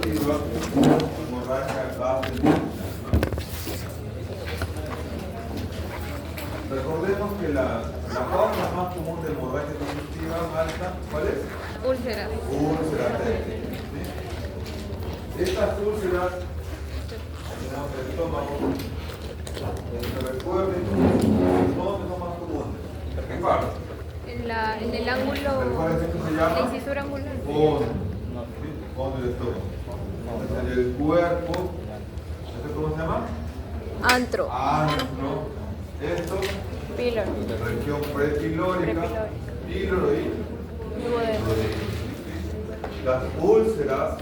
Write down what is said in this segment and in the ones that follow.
digestiva, hemorragia gastrointestinal, ¿no? Recordemos que la causa más común de hemorragia digestiva alta, ¿cuál es? Úlceras. Úlceras pépticas, ¿sí? Estas úlceras tenemos el estómago, recuerden, ¿dónde son más comunes? ¿En qué parte? En el ángulo, ¿Recuerden cómo se llama? la incisura angular. Fondo del estómago. En el cuerpo, ¿esto cómo se llama? Antro. Antro. Esto, Píloro. región prepilórica, píloro y Duodeno. las úlceras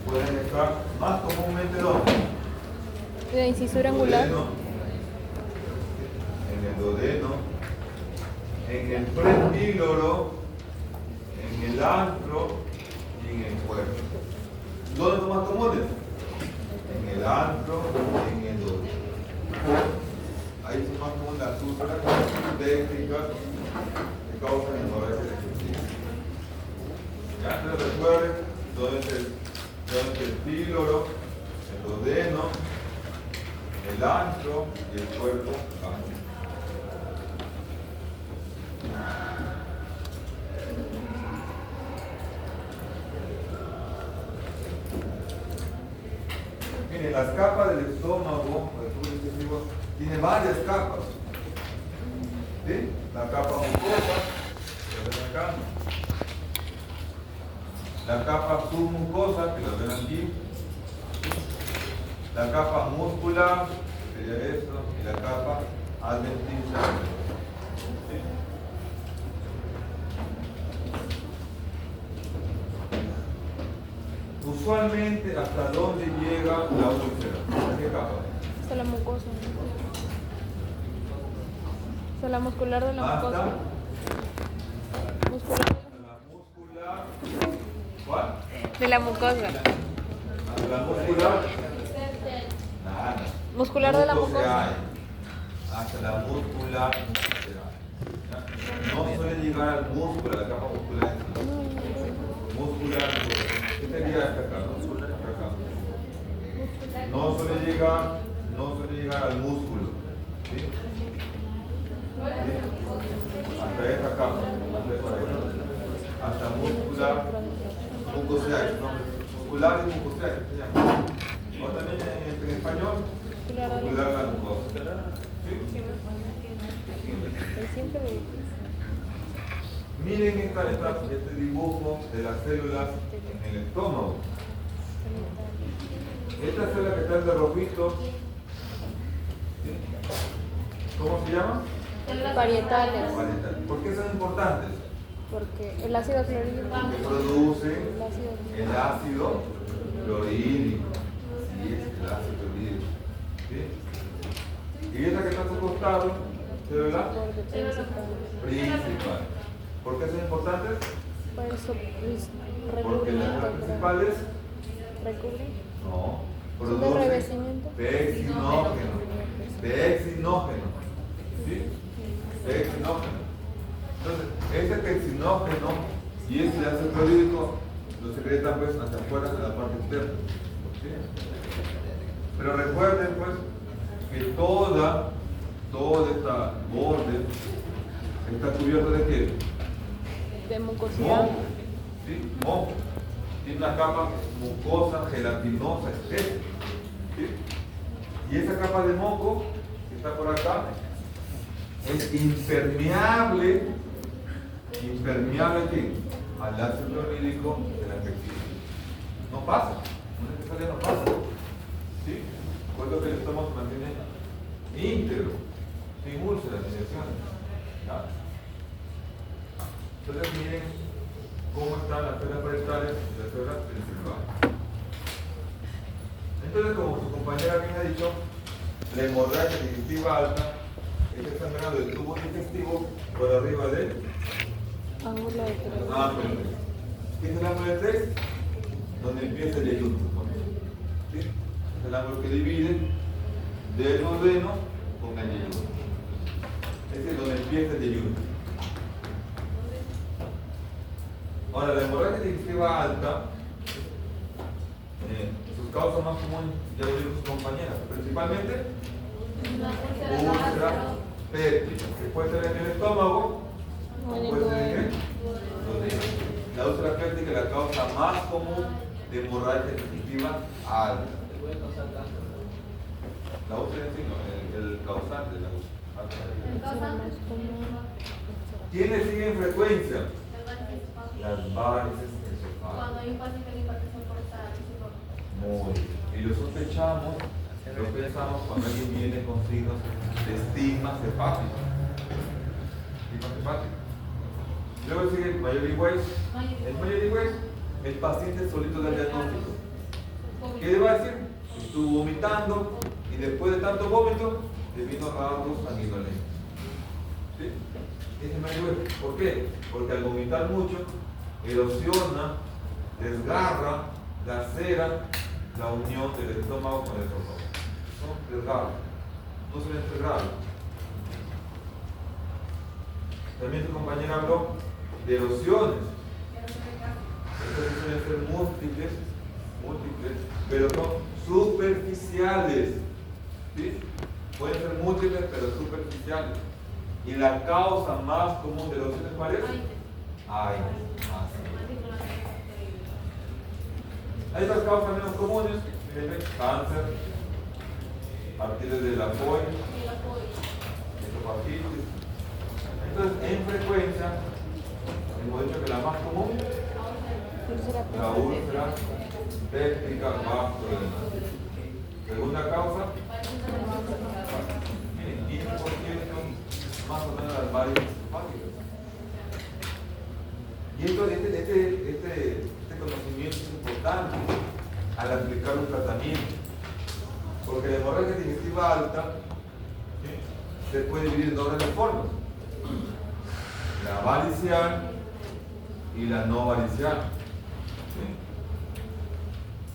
pueden estar más comúnmente ¿dónde? La incisura angular. En el duodeno, en el prepíloro, en el antro y en el cuerpo. ¿Dónde son más comunes? En el antro y en el duodeno. Ahí son más comunes las úlceras pépticas que causan hemorragia digestiva. Ya, entonces recuerden dónde es el píloro, el duodeno, el antro y el cuerpo bajo. Miren, las capas del estómago, del tubo digestivo, tiene varias capas. ¿Sí? La capa mucosa, que la ven acá. La capa submucosa, que la ven aquí. La capa muscular, que sería esto, y la capa adventicia. ¿Sí? Usualmente, ¿hasta dónde llega la úlcera? ¿A qué capa? Hasta la mucosa. Hasta la muscular de la Hasta mucosa. Muscular la muscular. ¿Cuál? de la mucosa. Hasta la muscular. Nada. Muscular de la Mucosa mucosa. hay. Hasta la muscular. No suele llegar al músculo, a la capa muscular. Muscular. ¿Qué sería esta acá? Muscular acá. No suele llegar al músculo. ¿Sí? Hasta esta capa. Hasta muscular. Mucosidad. Muscular y mucosidad. ¿Qué se llama? O también en español. Muscular la mucosa. ¿Sí? Miren este dibujo de las células en el estómago. Estas células que están de rojito, ¿sí? ¿Cómo se llaman? Parietales. ¿Por qué son importantes? Porque el ácido clorhídrico. Porque producen El ácido el ácido clorhídrico. Sí, es el ácido clorhídrico. ¿Sí? Y esta que está a su costado, célula principal. ¿Por qué son importantes? Porque las principales no producen pexinógeno. Pexinógeno. ¿Sí? Pexinógeno. Entonces, ese pexinógeno y ese ácido clorhídrico lo secretan pues hacia afuera de la parte externa. ¿Sí? Pero recuerden pues que toda esta borde está cubierta de qué? de mucosidad. Moco. ¿Sí? Moco. Tiene una capa mucosa, gelatinosa, espesa. ¿Sí? Y esa capa de moco que está por acá es impermeable ¿qué? Al ácido clorhídrico de la pectina. No pasa. Una cesárea no pasa. ¿Sí? Por eso que el estómago se mantiene íntegro, sin úlceras, sin lesiones. ¿Ya? Entonces miren cómo están las células parietales y las células principales. Entonces, como su compañera bien ha dicho, la hemorragia digestiva alta es el sangrado del tubo digestivo por arriba del Ángulo de tres. ángulo. ¿Qué es el ángulo de 3? Donde empieza el yeyunto. ¿Sí? Es el ángulo que divide del duodeno con el yeyunto. Ese es donde empieza el yeyunto. Ahora, la hemorragia digestiva alta causas más comunes, ya lo dijo su compañera, principalmente úlcera péptica, que puede ser en el estómago o puede ser en los dedos. La úlcera péptica es la causa más común de hemorragia digestiva alta. La úlcera en sí, no, el causante de la úlcera. ¿Quiénes siguen frecuencia? Las varices Cuando hay un esofágicas. paciente con hipertensión portal, Muy bien. Y lo pensamos cuando alguien viene con signos de estigmas hepáticos. Estigmas hepáticos. Luego sigue el Mayory Weiss. El Mayory Weiss, el paciente solito del diagnóstico. ¿Qué le va a decir? Estuvo vomitando y después de tanto vómito le vino rasgos sanguinolentos. ¿Sí? Ese es el Mayory Weiss. ¿Por qué? Porque al vomitar mucho erosiona, desgarra, lacera la unión del estómago con el esófago. No desgarra, no se desgarra. También tu compañera habló de erosiones. Estas suelen ser múltiples, pero son superficiales. ¿Sí? Pueden ser múltiples, pero superficiales. Y la causa más común de erosiones, ¿cuál es? Ay, hay otras causas menos comunes, cáncer, arterias de la foie, esofagititis. Entonces, en frecuencia, hemos dicho que la más común, la úlcera péptica vascular. Segunda causa, el 15% más o menos las varices esofágicas. Y este conocimiento es importante al aplicar un tratamiento, porque la hemorragia digestiva alta, ¿sí?, se puede dividir en dos grandes formas: la varicial y la no varicial. ¿Sí?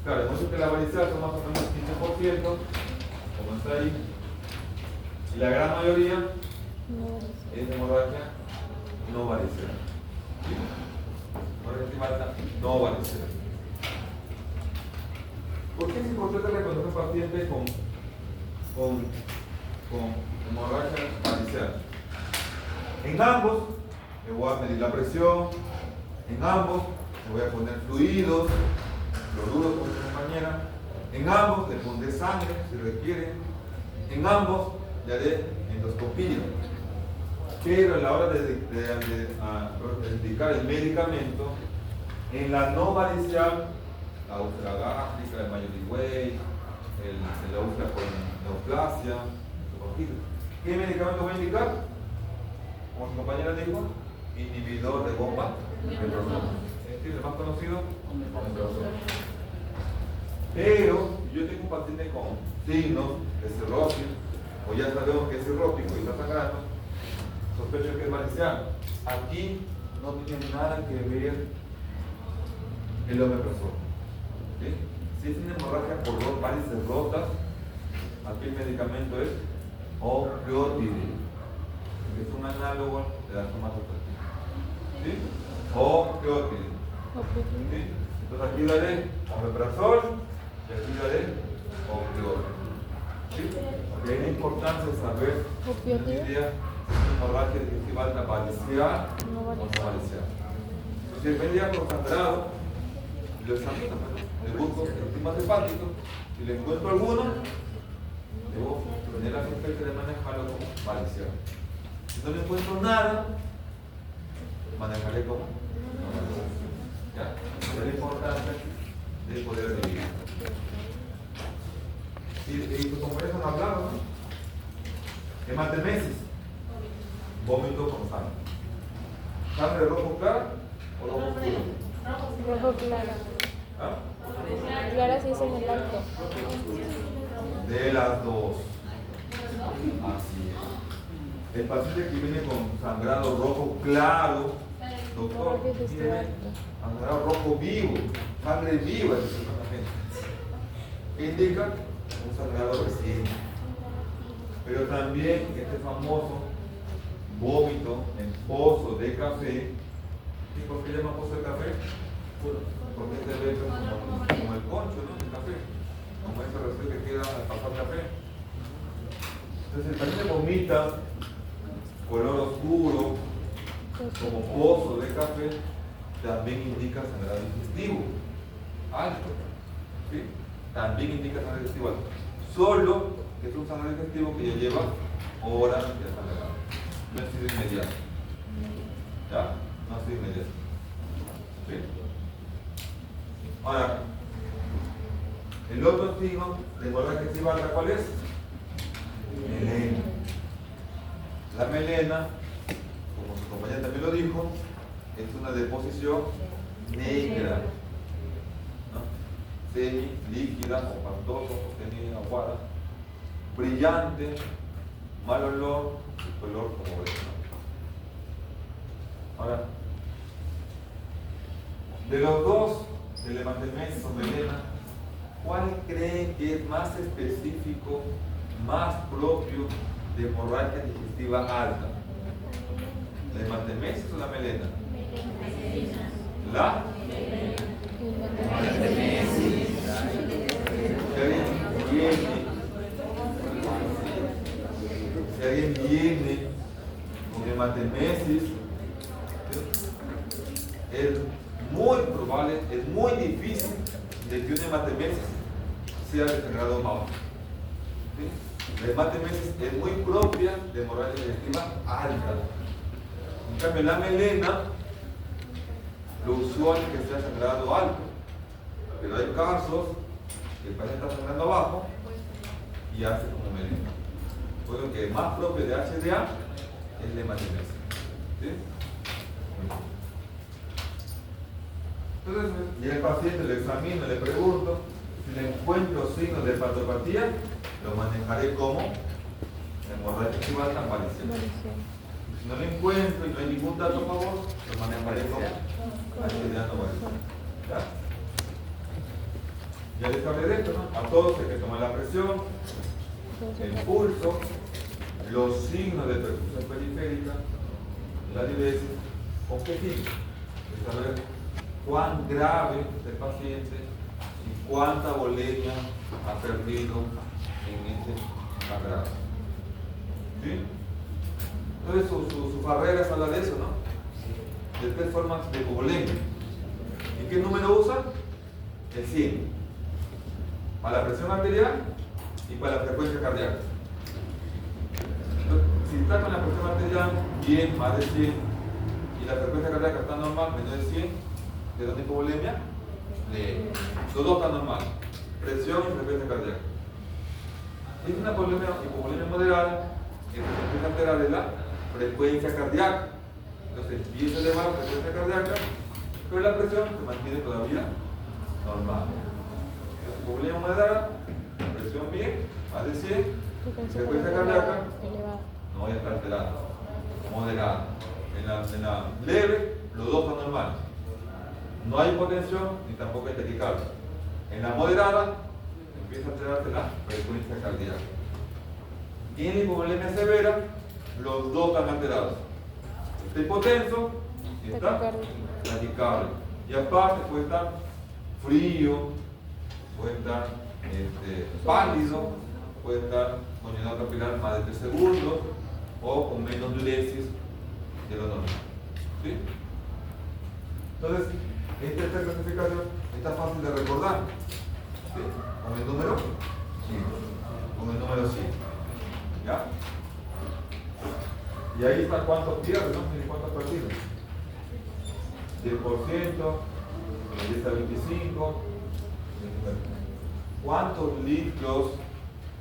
Claro, hemos dicho que la varicial son más o menos 15%, como está ahí, y la gran mayoría es hemorragia no varicial. ¿Sí? No va a ser. ¿Por qué es importante reconocer un paciente con hemorragia varicial? En ambos me voy a medir la presión, en ambos me voy a poner fluidos, cloruros con mi compañera, en ambos le pondré sangre si requiere, en ambos le haré endoscopía. Pero a la hora de indicar el medicamento, en la no varicial, la úlcera gástrica, el Mayory Weiss, la úlcera con neoplasia, ¿qué medicamento voy a indicar? Como su compañera dijo, inhibidor de bomba de protón. ¿Es el más conocido? Omeprazol. Pero yo tengo un paciente con signos de cirrosis, o ya sabemos que es cirrótico y está sangrando, sospecho que es varicial. Aquí no tiene nada que ver el omeprazol. ¿Sí? Si es una hemorragia por dos varices rotas, aquí el medicamento es opioide, que es un análogo de la somatostatina. ¿Sí? Opioide. ¿Sí? Entonces aquí daré omeprazol y aquí daré opioide. ¿Sí? Porque es importante saber una idea de hemorragia digestiva alta varicial o no varicial. Si depende ya concentrado, lo examino, le busco estigmas hepáticos, si le encuentro alguno, debo tener la sospecha de manejarlo como varicial. Si no le encuentro nada, manejaré como no varicial. ¿Ya? Es la importancia de poder dividir. Y tus compañeros han hablado, ¿no? Hematemesis, vómito con sangre. ¿Sangre rojo clara o rojo oscuro? Rojo clara. ¿Ah? Clara sí es en el alto. De las dos. Así es. El paciente que viene con sangrado rojo claro, doctor, tiene sangrado rojo vivo, sangre viva, ¿qué indica? Un sangrado reciente. Pero también este famoso vómito en pozo de café. ¿Y por qué llama pozo de café? Porque este ve como el concho, ¿no? El café. pasó café. Entonces el paciente vomita color oscuro, como pozo de café, también indica sangrado digestivo alto. ¿Sí? También indica sangrado digestivo alto. Solo que es un sangrado digestivo que ya lleva horas de sangrado. No ha sido inmediato. ¿Ya? No ha sido inmediato. ¿Sí? Ahora, el otro signo de hemorragia digestiva alta, ¿cuál es? Melena. La melena, como su compañera también lo dijo, es una deposición negra, ¿no? Semi líquida o pastosa o semi aguada, brillante, mal olor y color como ves, ¿no? Ahora, de los dos, del hematemesis o melena, ¿cuál creen que es más específico, más propio de hemorragia digestiva alta? ¿La hematemesis o la melena? ¿La? Si alguien viene con hematemesis, es muy probable, es muy difícil de que una hematemesis sea de sangrado bajo. ¿Sí? La hematemesis es muy propia de hemorragia digestiva alta. En cambio, la melena, lo usual es que sea sangrado alto, pero hay casos que el paciente está sangrando abajo y hace como melena. Pues lo que es más propio de HDA es la hematemesis. ¿Sí? Entonces, llega el paciente, le examino, le pregunto, si le encuentro signos de hepatopatía, lo manejaré como hemorragia digestiva alta varicela. Si no lo encuentro y no hay ningún dato a favor, lo manejaré como HDA no varicela. ¿Ya? Ya les hablé de esto, ¿no? A todos hay que tomar la presión, el pulso, los signos de perfusión periférica, la diuresis. ¿Con qué fin? Es saber cuán grave es el paciente y cuánta volemia ha perdido en ese sangrado. ¿Sí? Entonces su Farreras habla de eso, ¿no? De tres formas de hipovolemia. ¿Y qué número usa? El 100. Para la presión arterial y para la frecuencia cardíaca. Entonces, si está con la presión arterial bien, más de 100, y la frecuencia cardíaca está normal, menos de 100, ¿de dónde hipovolemia? Los dos están normales, presión y frecuencia cardíaca. Si es una hipovolemia moderada, que se empieza a alterar de la frecuencia cardíaca. Entonces empieza a elevar la frecuencia cardíaca, pero la presión se mantiene todavía normal. Entonces, hipovolemia moderada, presión bien, más de 100, frecuencia cardíaca no, ya está alterada, moderada. En la leve, los dos son normales. No hay hipotensión ni tampoco hay taquicardia. En la moderada, empieza a alterarse la frecuencia cardíaca. Y en la hipovolemia severa, los dos están alterados. Está hipotenso y está taquicardia. Y aparte puede estar frío, puede estar pálido, puede estar con llenado capilar más de 3 segundos o con menos diuresis de lo normal. ¿Sí? Entonces, esta clasificación está fácil de recordar. ¿Sí? Con el número 100. Con el número 100. ¿Ya? Y ahí está cuántos pierdes, ¿no? Miren cuántos partidos. 10%, 10 a 25. ¿Cuántos litros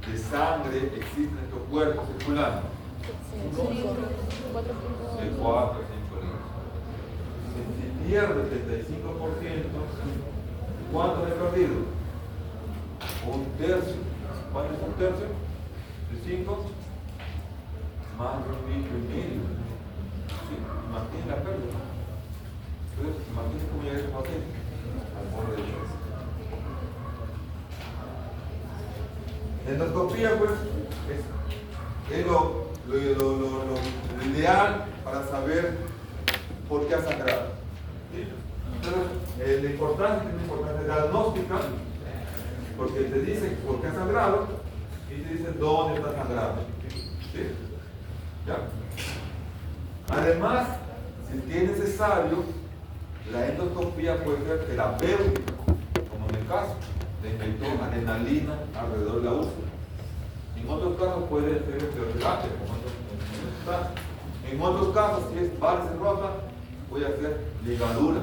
de sangre existen en tu cuerpo circulando? De 4 a 5 litros. Si pierde el 35%, ¿cuánto he perdido? Un tercio. ¿Cuánto es un tercio? ¿De 5? Más de 1,5 litros. ¿Sí? Mantiene la pérdida. Entonces, imagínense cómo llega ese paciente al borde de shock. La endoscopía, pues, es lo ideal para saber por qué ha sangrado. ¿Sí? Entonces, la importancia es una importancia diagnóstica, porque te dice por qué ha sangrado, y te dice dónde está sangrando. ¿Sí? ¿Ya? Además, si es necesario, la endoscopía puede ser terapéutica, como en el caso, le inyectó adrenalina alrededor de la úlcera. En otros casos puede ser esteroterapia, como en estos casos. En otros casos, si es varices rota, voy a hacer ligadura.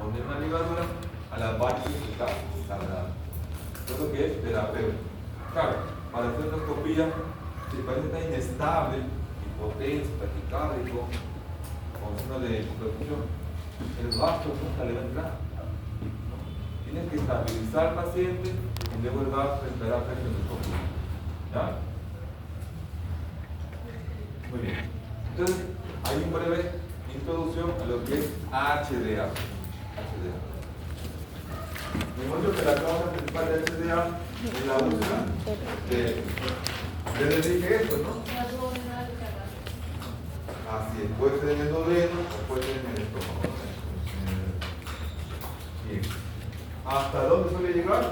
Poner una ligadura a las varices que está sangrando. Eso que es terapéutico. Claro, para hacer endoscopía, si el paciente está inestable, hipotenso, taquicárdico, con signo de hipertensión, el vaso nunca le va a entrar. Tienes que estabilizar al paciente y luego el vaso esperar a hacer endoscopía. ¿Ya? Muy bien. Entonces, hay una breve introducción a lo que es HDA. Demuestro que la causa principal de HDA es la úlcera les dije esto, ¿no? Así es, puede ser en el duodeno o puede ser en el estómago. Bien. ¿Hasta dónde suele llegar?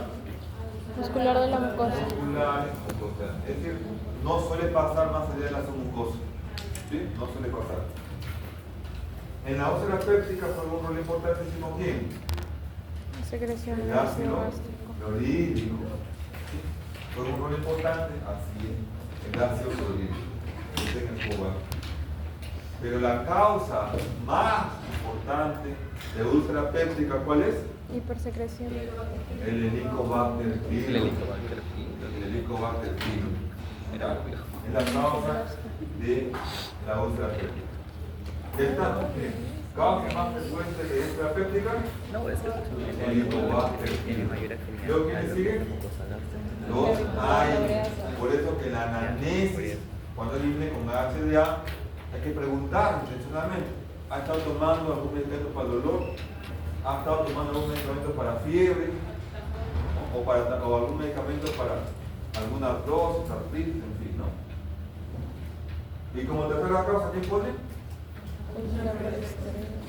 Muscular de la mucosa. Muscular, mucosa. Es decir, no suele pasar más allá de la submucosa. ¿Sí? No suele pasar. En la úlcera péptica juega un rol importantísimo ¿quién? Secreción El del ácido ácido gástrico. clorhídrico. ¿Sí? Juega un rol importante, así es, el ácido clorhídrico. Este en el jugo. Pero la causa más importante de úlcera péptica, ¿cuál es? Hipersecreción. El Helicobacter pylori. El Helicobacter pylori. Mira, es la causa de la úlcera péptica. Esta causa más frecuente de úlcera péptica, el Helicobacter pylori. ¿Luego quiénes siguen? Los hay. Por eso que la anamnesis, cuando viene con HDA, hay que preguntar intencionalmente. ¿Ha estado tomando algún medicamento para el dolor? ¿Ha estado tomando algún medicamento para fiebre? ¿O algún medicamento para alguna artrosis, artritis, en fin, ¿no? Y como tercera causa, ¿quién pone?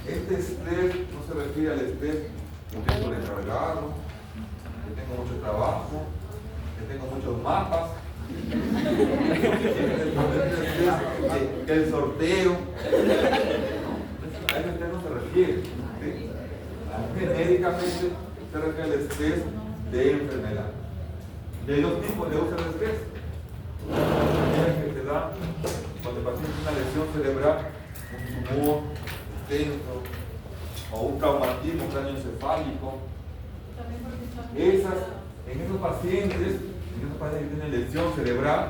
Este estrés no se refiere al estrés que estoy sobrecargado, que tengo mucho trabajo, que tengo muchos mapas, que el sorteo. A ese estrés no se refiere. ¿Sí? Genéricamente se refiere al estrés de enfermedad. Y hay dos tipos de úlceras de estrés. Una que se da cuando el paciente tiene una lesión cerebral, un tumor extenso o un traumatismo cráneoencefálico. En esos pacientes que tienen lesión cerebral,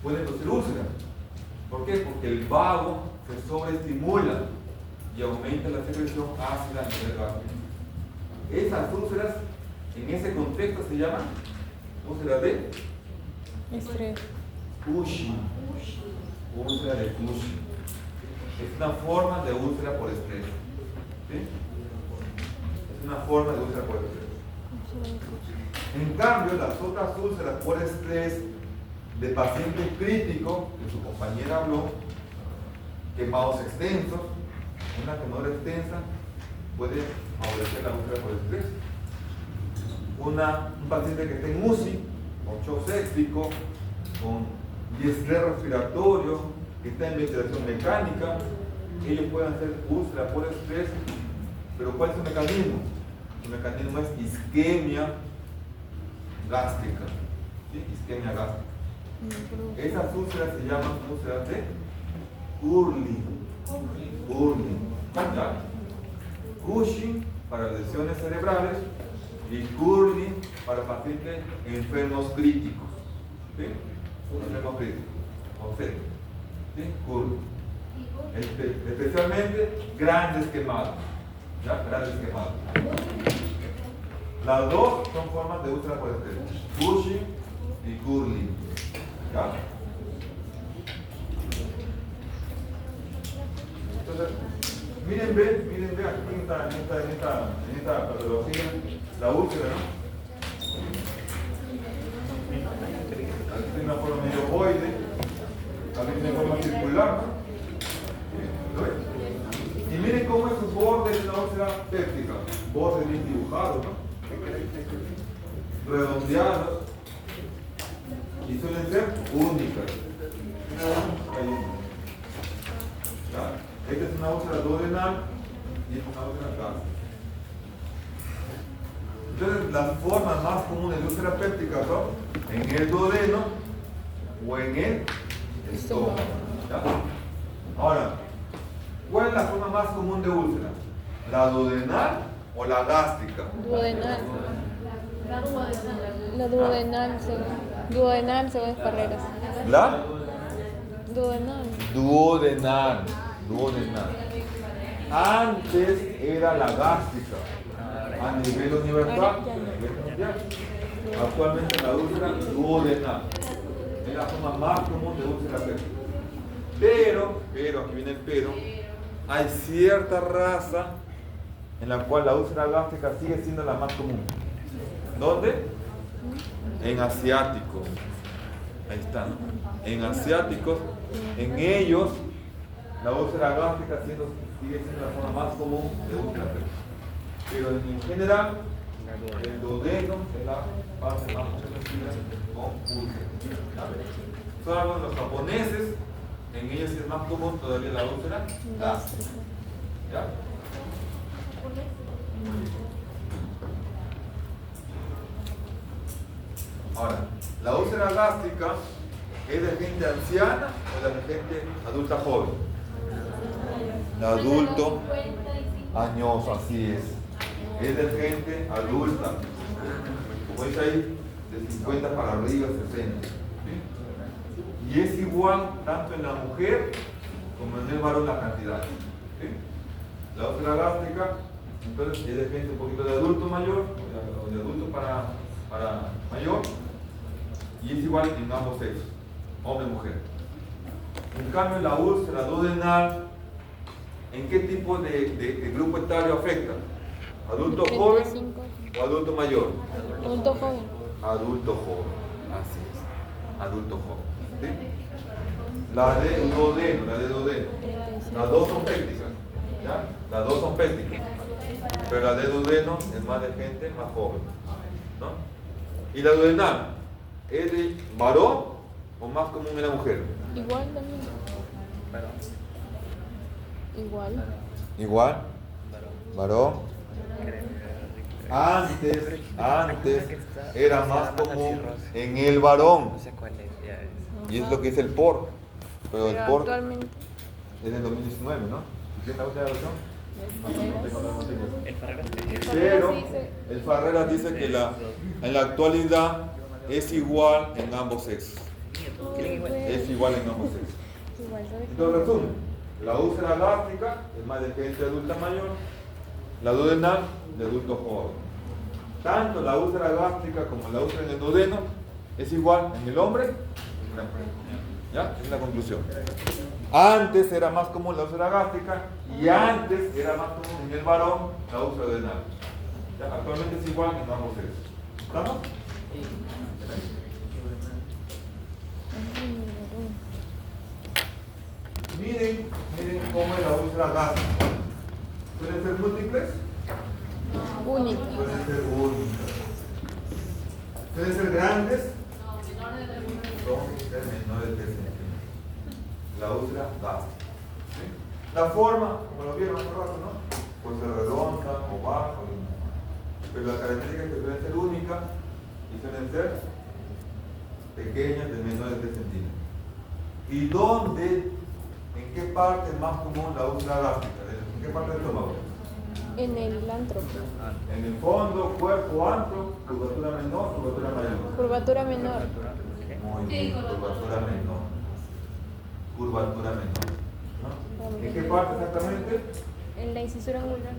pueden producir úlceras. ¿Por qué? Porque el vago se sobreestimula y aumenta la secreción ácida a nivel gástrico. Esas úlceras, en ese contexto, se llaman úlceras de Estrés. Cushing. Úlcera de Cushing. Es una forma de úlcera por estrés. ¿Sí? Es una forma de úlcera por estrés. En cambio, las otras úlceras por estrés de paciente crítico, que su compañera habló, quemados extensos, una quemadura extensa puede favorecer la úlcera por estrés. Un paciente que esté en UCI, con shock séptico, con estrés respiratorio, que está en ventilación mecánica, ellos pueden hacer úlcera por estrés, pero ¿cuál es su mecanismo? Su mecanismo es isquemia gástrica. ¿Sí? Isquemia gástrica. Esas úlceras se llaman úlceras de Curling. ¿Ya? Cushing para lesiones cerebrales y Curling para pacientes enfermos críticos. ¿Sí? Enfermos críticos. O sea, ¿sí? Curling. Especialmente grandes quemados. ¿Ya? Grandes quemados. Las dos son formas de úlcera por estrés. Cushing y Curling. ¿Ya? Entonces, miren, aquí en esta patología, la úlcera, ¿no? Aquí tiene una forma medio ovoide, también tiene forma circular, ¿no? ¿Lo ven? Y miren cómo esos bordes de la úlcera péptica, bordes bien dibujados, ¿no? Redondeados, y suelen ser únicas. Hay una. ¿Ya? Esta es una úlcera duodenal y esta es una úlcera gástrica. Entonces, las formas más comunes de úlcera péptica son en el duodeno o en el estómago. ¿Ya? Ahora, ¿cuál es la forma más común de úlcera? ¿La duodenal o la gástrica? Duodenal. La duodenal. La duodenal según Ferreras. ¿La? Duodenal. Duodenal. Antes era la gástrica a nivel universal y a nivel mundial. Actualmente la úlcera duodenal es la forma más común de úlcera péptica. Pero, aquí viene el pero, hay cierta raza en la cual la úlcera gástrica sigue siendo la más común. ¿Dónde? En asiáticos. Ahí está, ¿no? En asiáticos, en ellos, la úlcera gástrica sigue siendo la forma más común de úlcera péptica. Pero en general, el duodeno es la parte más conocida con úlcera. Solo los japoneses, en ellos es más común todavía la úlcera gástrica. ¿Ya? Ahora, la úlcera gástrica es de gente anciana o de gente adulta joven. La adulto añoso, así es. Es de gente adulta. Como dice ahí, de 50 para arriba, 60. ¿Sí? Y es igual tanto en la mujer como en el varón la cantidad. ¿Sí? La úlcera gástrica, entonces, es de gente un poquito de adulto mayor, o de adulto para mayor, y es igual en ambos sexos, hombre y mujer. En cambio, la úlcera duodenal, ¿en qué tipo de grupo etario afecta? ¿Adulto joven 35. o adulto mayor? Adulto joven. Adulto joven, así es, adulto joven. ¿Sí? La de duodeno, las dos son pépticas, ¿ya? Las dos son pépticas, pero la de duodeno es más de gente más joven, ¿no? Y la duodenal, ¿es de varón o más común en la mujer? Igual también. Igual, varón. Antes era más común en el varón, No sé cuál es, ya es. y es lo que es el POR, pero el POR Actualmente. es del 2019, ¿no? ¿Quién es la última versión? El Ferreras Pero el Ferreras dice que en la actualidad es igual en ambos sexos. Es igual en ambos sexos. Igual, ¿sabes? Entonces, resumen, la úlcera gástrica es más de gente adulta mayor, la duodenal de adulto joven. Tanto la úlcera gástrica como la úlcera en el duodeno es igual en el hombre y en la mujer. ¿Ya? Es la conclusión. Antes era más común la úlcera gástrica y antes era más común en el varón la úlcera duodenal. ¿Ya? Actualmente es igual en ambos sexos. ¿Estamos? Miren cómo es la úlcera gástrica. ¿Pueden ser múltiples? Único. Pueden ser únicas. Pueden ser grandes. Son de menores de 3 centímetros. La úlcera gástrica. ¿Sí? La forma, como lo vieron hace rato, ¿no? Puede ser redonda, oval, pero las características que suelen ser únicas y suelen ser pequeñas de menores de 3 centímetros. ¿Y dónde? ¿En qué parte es más común la úlcera gástrica? ¿En qué parte del estómago? En el antro. En el fondo, cuerpo, antro, curvatura menor, curvatura mayor. Curvatura menor. Muy bien, curvatura menor. Curvatura menor. ¿No? ¿En qué parte exactamente? En la incisura angular.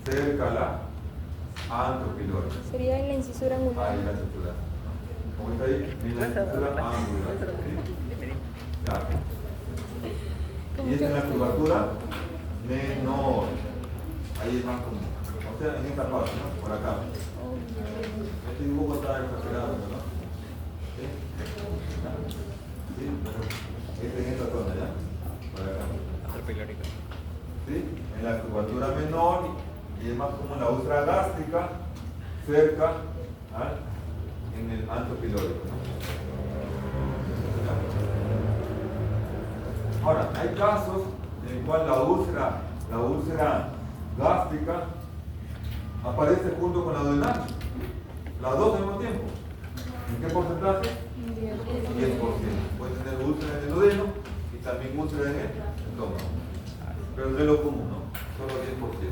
Cerca a la antropilora. Sería en la incisura angular. Ahí la cintura. ¿Cómo está ahí? En la cintura angular. ¿Sí? Ya. Y esta es la curvatura menor. Ahí es más común. O sea, en esta parte, ¿no? Por acá. Este dibujo está exagerado, ¿no? ¿Sí? ¿Sí? Este en esta zona, ¿ya? Por acá. Antropilórico. ¿Sí? En la curvatura menor y es más común la úlcera gástrica cerca al en el antro pilórico, ¿no? Ahora, hay casos en el cual la úlcera gástrica aparece junto con la duodenal, las dos al mismo tiempo. ¿En qué porcentaje? 10%. Puede tener úlcera en el duodeno y también úlcera en el estómago. Pero no es lo común, ¿no? Solo 10%.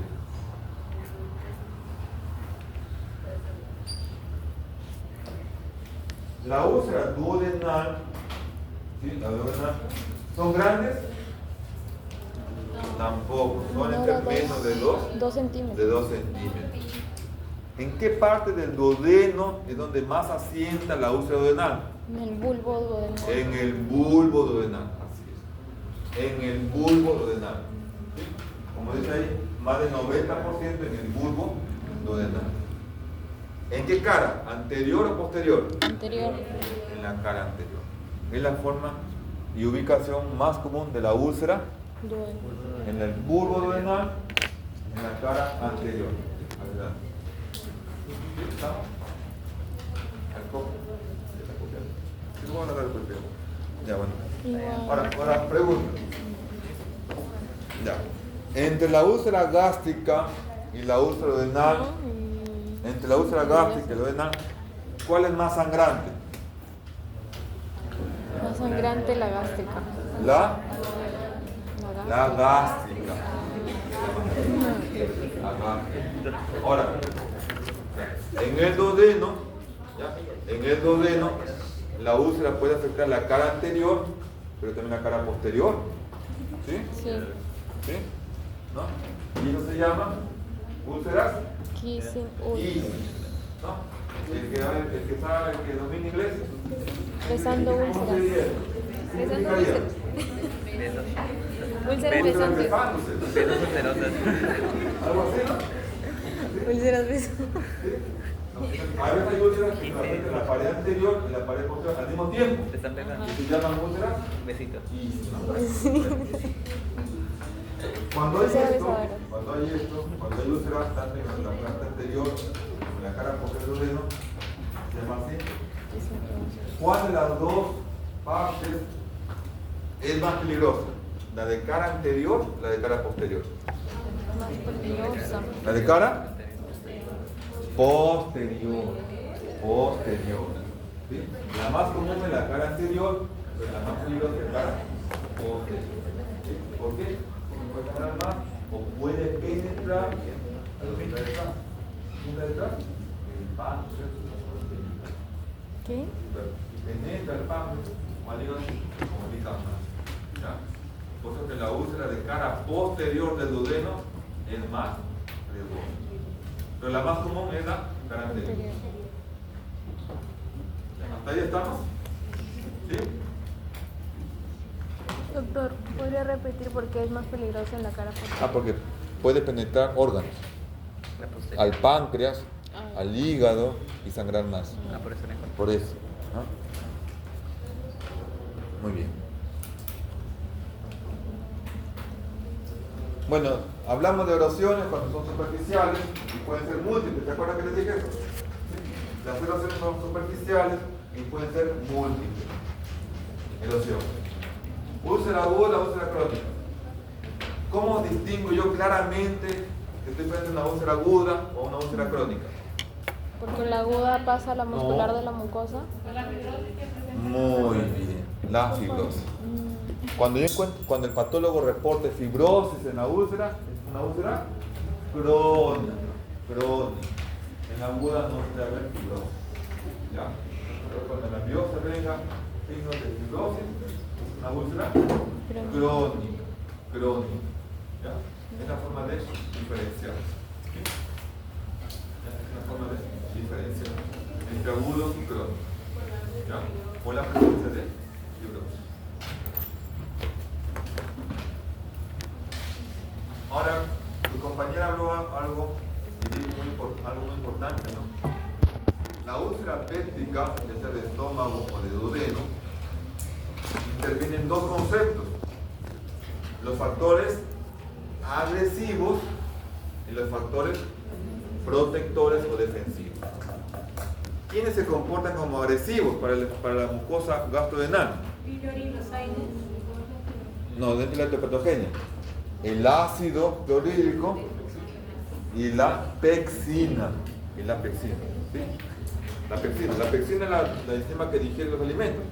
La úlcera duodenal, ¿sí? La duodenal, ¿son grandes? Tampoco, son entre menos de 2 centímetros. de 2 centímetros. ¿En qué parte del duodeno es donde más asienta la úlcera duodenal? En el bulbo duodenal. En el bulbo duodenal, así es. En el bulbo duodenal. ¿Sí? Como dice ahí, más del 90% en el bulbo duodenal. ¿En qué cara? ¿Anterior o posterior? Anterior. En la cara anterior. Es la forma y ubicación más común de la úlcera Duodenal. en el bulbo duodenal, en la cara anterior. Adelante. ¿Sí? ¿Estamos? Al copo. ¿Sí? ¿Cómo van a dar el golpeo? Ya, bueno. Igual. Ahora pregunta. Ya. Entre la úlcera gástrica y la úlcera duodenal, entre la úlcera gástrica y la duodenal, ¿cuál es más sangrante? Más sangrante la gástrica. La La gástrica. gástrica. La gástrica. Ahora, en el duodeno, ¿ya? En el duodeno, la úlcera puede afectar la cara anterior, pero también la cara posterior. ¿Sí? Sí. ¿Sí? ¿No? Y eso se llama úlceras Kissing y, ¿no? El que sabe, el que domina inglés. Besando ¿Cómo úlceras. se diría? ¿Qué Besando significaría? úlceras. Besos. Úlceras Úlceras besantes. besándose. Besos ulcerosas. Algo así, ¿no? Úlceras besantes. A veces hay úlceras que afectan la pared anterior y la pared posterior al mismo tiempo. Te están pegando. Y se llaman úlceras. Besitos. Cuando hay Úlceras esto, besadoras. cuando hay úlceras tanto en la parte anterior como en la cara posterior del duodeno, se llama así. ¿Cuál de las dos partes es más peligrosa? ¿La de cara anterior o la de cara posterior? Más peligrosa. ¿La de cara? Posterior. Posterior. ¿Sí? La más común es la cara anterior, pero la más peligrosa es la cara posterior. ¿Sí? ¿Por qué? Porque puede sangrar más o puede penetrar a lo que está detrás. ¿Qué está detrás? El páncreas. ¿Qué? Y penetra el páncreas, o al hígado, comunica más. ¿Ya? Por eso que la úlcera de cara posterior del duodeno es más riesgosa. Pero la más común es la cara anterior. ¿Hasta ahí estamos? ¿Sí? Doctor, ¿podría repetir por qué es más peligroso en la cara posterior? Porque puede penetrar órganos, La posterior. al páncreas, al hígado y sangrar más. Por eso la encontré. Por eso. ¿No? Muy bien. Bueno, hablamos de erosiones cuando son superficiales y pueden ser múltiples. ¿Te acuerdas que les dije eso? ¿Sí? Las erosiones son superficiales y pueden ser múltiples. Erosión. Úlcera aguda, úlcera crónica. ¿Cómo distingo yo claramente que estoy frente a una úlcera aguda o una úlcera crónica? Porque la aguda pasa a la muscular No. de la mucosa. Muy bien. La fibrosis. Cuando el patólogo reporte fibrosis en la úlcera, es una úlcera crónica. Crónica. En la aguda no se debe haber fibrosis. ¿Ya? Pero cuando la biopsia venga signos de fibrosis, es una úlcera crónica. Crónica. ¿Ya? Es la forma de diferenciar. ¿Sí? Es una forma de diferenciar entre agudo y crónico. ¿Ya? O la presencia de fibrosis. Ahora, tu compañera habló algo muy importante, ¿no? La úlcera péptica, ya sea de estómago o de duodeno, intervienen dos conceptos: los factores agresivos y los factores protectores o defensivos. ¿quiénes se comportan como agresivos para la mucosa gastrodenal? Pylori, los aines. No, dentro de la hepatogenia. El ácido clorhídrico y la pexina. ¿Sí? La pexina es la enzima que digiere los alimentos,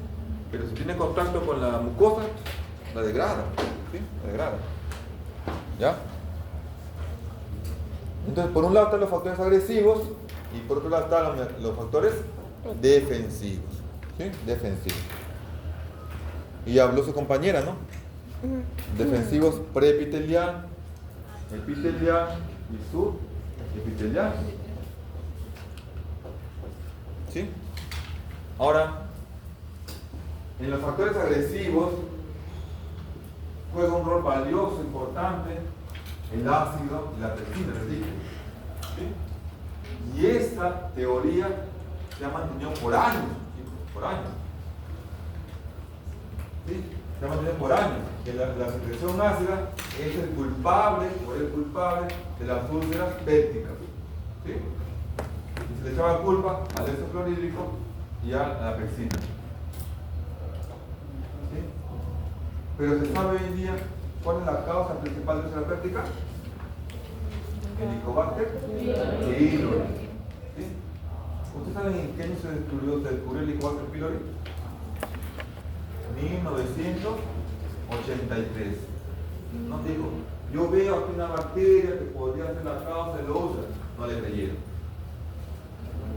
pero si tiene contacto con la mucosa, la degrada. ¿Sí? La degrada. ¿Ya? Entonces, por un lado están los factores agresivos y por otro lado están los factores defensivos. ¿Sí? Defensivos. Y habló su compañera, ¿no? Defensivos preepitelial, epitelial y subepitelial. ¿Sí? Ahora, en los factores agresivos juega un rol valioso, importante, el ácido y la pectina, les dije. ¿Sí? Y esta teoría se ha mantenido por años, chicos, por años. ¿Sí? Se ha mantenido por años, que la secreción ácida es el culpable de las úlceras pépticas. ¿Sí? Y se le echaba culpa al ácido clorhídrico y a la pectina. ¿Sí? Pero se sabe hoy en día cuál es la causa principal de úlcera péptica. Helicobacter pylori. ¿Sí? ¿Ustedes saben en qué año se descubrió el Helicobacter pylori? 1983. No digo, yo veo aquí una bacteria que podría ser la causa de la úlcera. No le creyeron.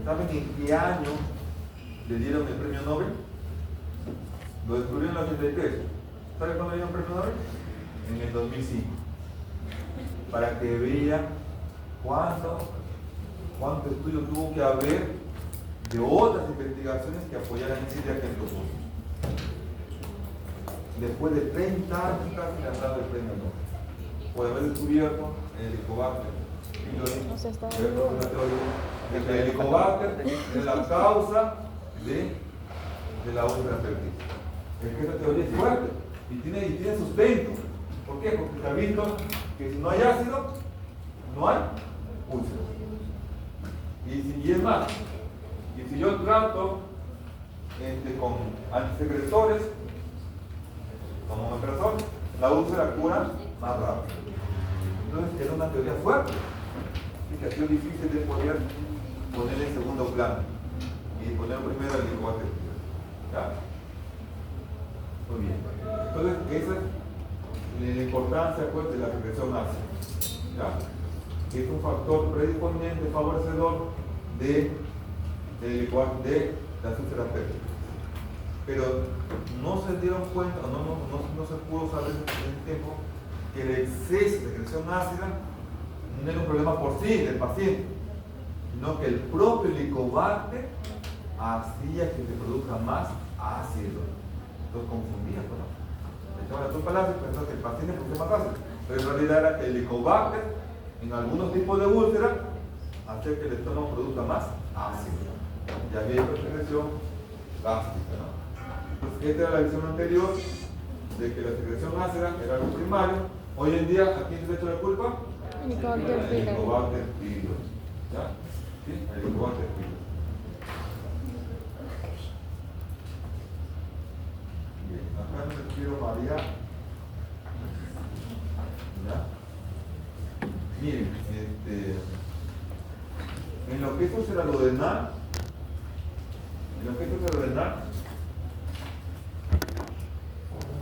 ¿Saben en qué año le dieron el premio Nobel? Lo descubrieron en el 83. ¿Saben cuándo le dieron el premio Nobel? En el 2005. Para que vean cuánto estudio tuvo que haber de otras investigaciones que apoyaran esa idea que él propuso. Después de 30 años casi le han dado el premio Nobel por haber descubierto el Helicobacter pylori. El Helicobacter es la causa de la úlcera péptica. Es que esta teoría es fuerte y tiene sustento. ¿Por qué? Porque se ha visto que si no hay ácido, no hay úlcera. Y es más, y si yo trato con antisecretores, como omeprazol, la úlcera cura más rápido. Entonces era una teoría fuerte y que ha sido difícil de poder poner en segundo plano y poner primero el Helicobacter pylori. ¿Ya? Muy bien. Entonces esa es la importancia pues, de la secreción ácida. ¿Ya? Que es un factor predisponente, favorecedor de las úlceras pépticas. Pero no se dieron cuenta, no se pudo saber en ese tiempo que el exceso de secreción ácida no era un problema por sí del paciente, sino que el propio Helicobacter hacía que se produzca más ácido. Los confundía, ¿no? Le echaban la culpa al ácido pensando que el paciente producía más ácido, pero en realidad era que el Helicobacter en algunos tipos de úlcera hacía que el estómago produzca más ácido. Y había secreción gástrica, ¿no? Entonces, esta era la visión anterior de que la secreción ácida era algo primario. Hoy en día, ¿a quién se le echa la culpa? Helicobacter pylori. Helicobacter pylori. ¿Ya? ¿Sí? Helicobacter pylori. Bien, acá no me quiero marear. ¿Ya? Miren, en lo que es úlcera duodenal,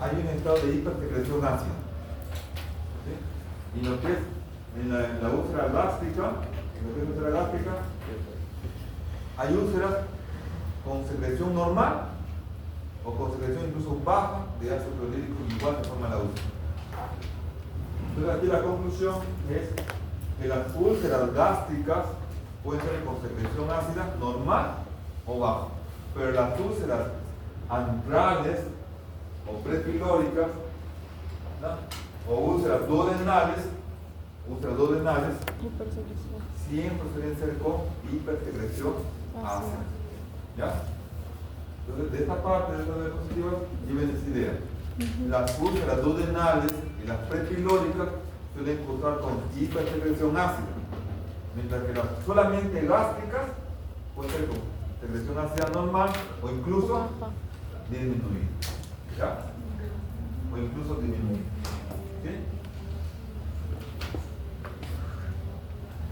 hay un estado de hipersecreción ácida. ¿Sí? Y lo que es en la úlcera gástrica, hay úlceras con secreción normal o con secreción incluso baja de ácido clorhídrico, igual se forma la úlcera. Entonces aquí la conclusión es que las úlceras gástricas pueden ser con secreción ácida normal o baja, pero las úlceras antrales o prepilóricas, ¿no? O úlceras duodenales Hipersecreción. siempre suelen ser con hipersecreción ácida. ¿Ya? Entonces, de esta parte de las diapositivas, lleven esa idea. Las úlceras duodenales y las prepilóricas suelen cursar con hipersecreción ácida, mientras que las solamente gástricas pueden ser con secreción ácida normal o incluso Baja. disminuir. ¿Ya? O incluso disminuir. ¿Sí?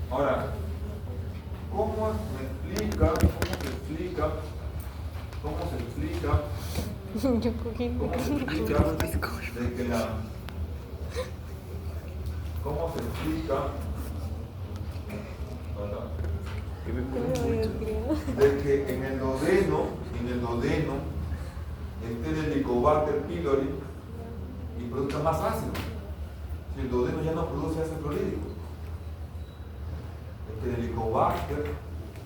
Ahora, ¿cómo se explica Yo cogí. de que la... ¿Cómo se explica de que en el duodeno esté el Helicobacter pylori y produzca más ácido? Si el duodeno ya no produce ácido clorhídrico, es que el Helicobacter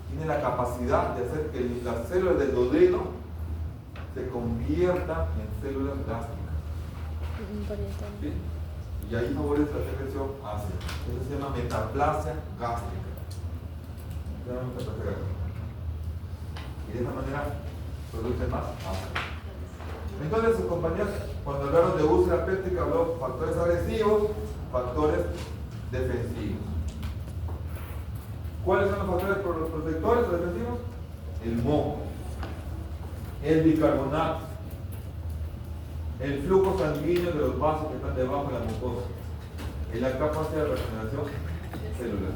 tiene la capacidad de hacer que las células del duodeno se conviertan en células gástricas. ¿Sí? Y ahí favorece la secreción ácida. Eso se llama metaplasia gástrica. Se llama metaplasia gástrica. Y de esa manera produce más ácido. Entonces sus compañeros, cuando hablaron de úlcera péptica, habló factores agresivos, factores defensivos. ¿Cuáles son los factores protectores o defensivos? El moco, el bicarbonato, el flujo sanguíneo de los vasos que están debajo de la mucosa y la capacidad de regeneración celular.